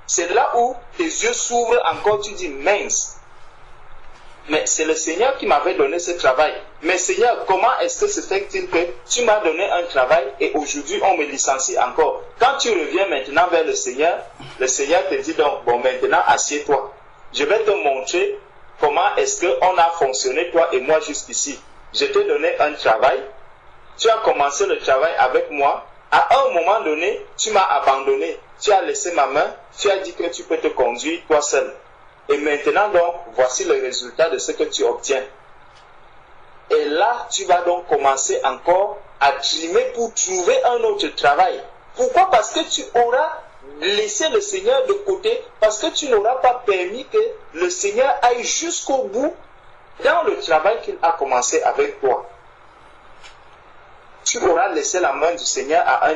Speaker 5: c'est là où tes yeux s'ouvrent encore, tu dis, mince. Mais c'est le Seigneur qui m'avait donné ce travail. Mais Seigneur, comment est-ce que se fait-il que tu m'as donné un travail et aujourd'hui on me licencie encore? Quand tu reviens maintenant vers le Seigneur te dit donc, bon maintenant assieds-toi. Je vais te montrer comment est-ce qu'on a fonctionné toi et moi jusqu'ici. Je t'ai donné un travail, tu as commencé le travail avec moi, à un moment donné, tu m'as abandonné, tu as laissé ma main, tu as dit que tu peux te conduire toi seul. Et maintenant donc, voici le résultat de ce que tu obtiens. Et là, tu vas donc commencer encore à trimer pour trouver un autre travail. Pourquoi? Parce que tu auras laissé le Seigneur de côté, parce que tu n'auras pas permis que le Seigneur aille jusqu'au bout dans le travail qu'il a commencé avec toi. Tu auras laissé la main du Seigneur à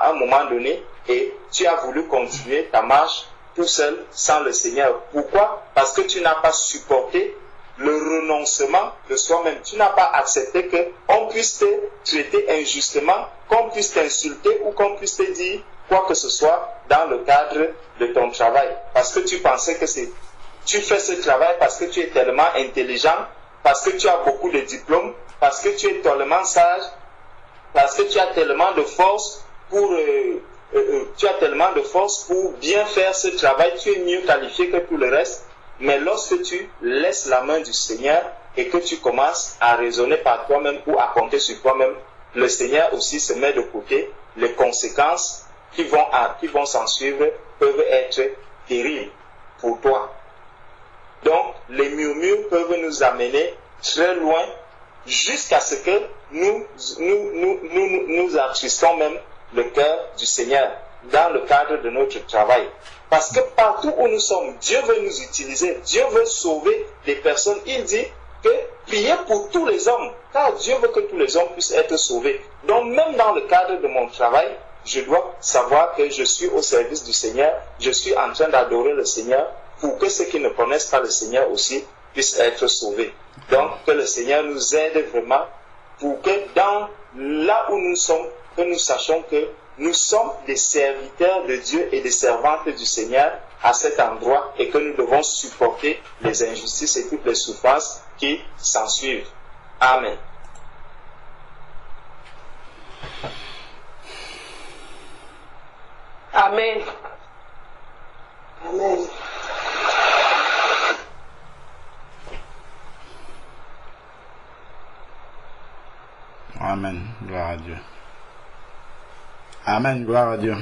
Speaker 5: un moment donné et tu as voulu continuer ta marche tout seul, sans le Seigneur. Pourquoi? Parce que tu n'as pas supporté le renoncement de soi-même. Tu n'as pas accepté qu'on puisse te traiter injustement, qu'on puisse t'insulter ou qu'on puisse te dire quoi que ce soit dans le cadre de ton travail. Parce que tu pensais que tu fais ce travail parce que tu es tellement intelligent, parce que tu as beaucoup de diplômes, parce que tu es tellement sage, parce que tu as tellement de force pour bien faire ce travail, tu es mieux qualifié que tout le reste. Mais lorsque tu laisses la main du Seigneur et que tu commences à raisonner par toi-même ou à compter sur toi-même, le Seigneur aussi se met de côté. Les conséquences qui vont s'en suivre peuvent être terribles pour toi. Donc, les murmures peuvent nous amener très loin jusqu'à ce que nous attristons même le cœur du Seigneur dans le cadre de notre travail. Parce que partout où nous sommes, Dieu veut nous utiliser, Dieu veut sauver des personnes. Il dit que priez pour tous les hommes, car Dieu veut que tous les hommes puissent être sauvés. Donc même dans le cadre de mon travail, je dois savoir que je suis au service du Seigneur, je suis en train d'adorer le Seigneur pour que ceux qui ne connaissent pas le Seigneur aussi puissent être sauvés. Donc que le Seigneur nous aide vraiment pour que là où nous sommes, que nous sachions que nous sommes des serviteurs de Dieu et des servantes du Seigneur à cet endroit et que nous devons supporter les injustices et toutes les souffrances qui s'ensuivent. Amen.
Speaker 2: Amen. Amen.
Speaker 3: Amen. Gloire à Dieu. Amen. Gloire à Dieu.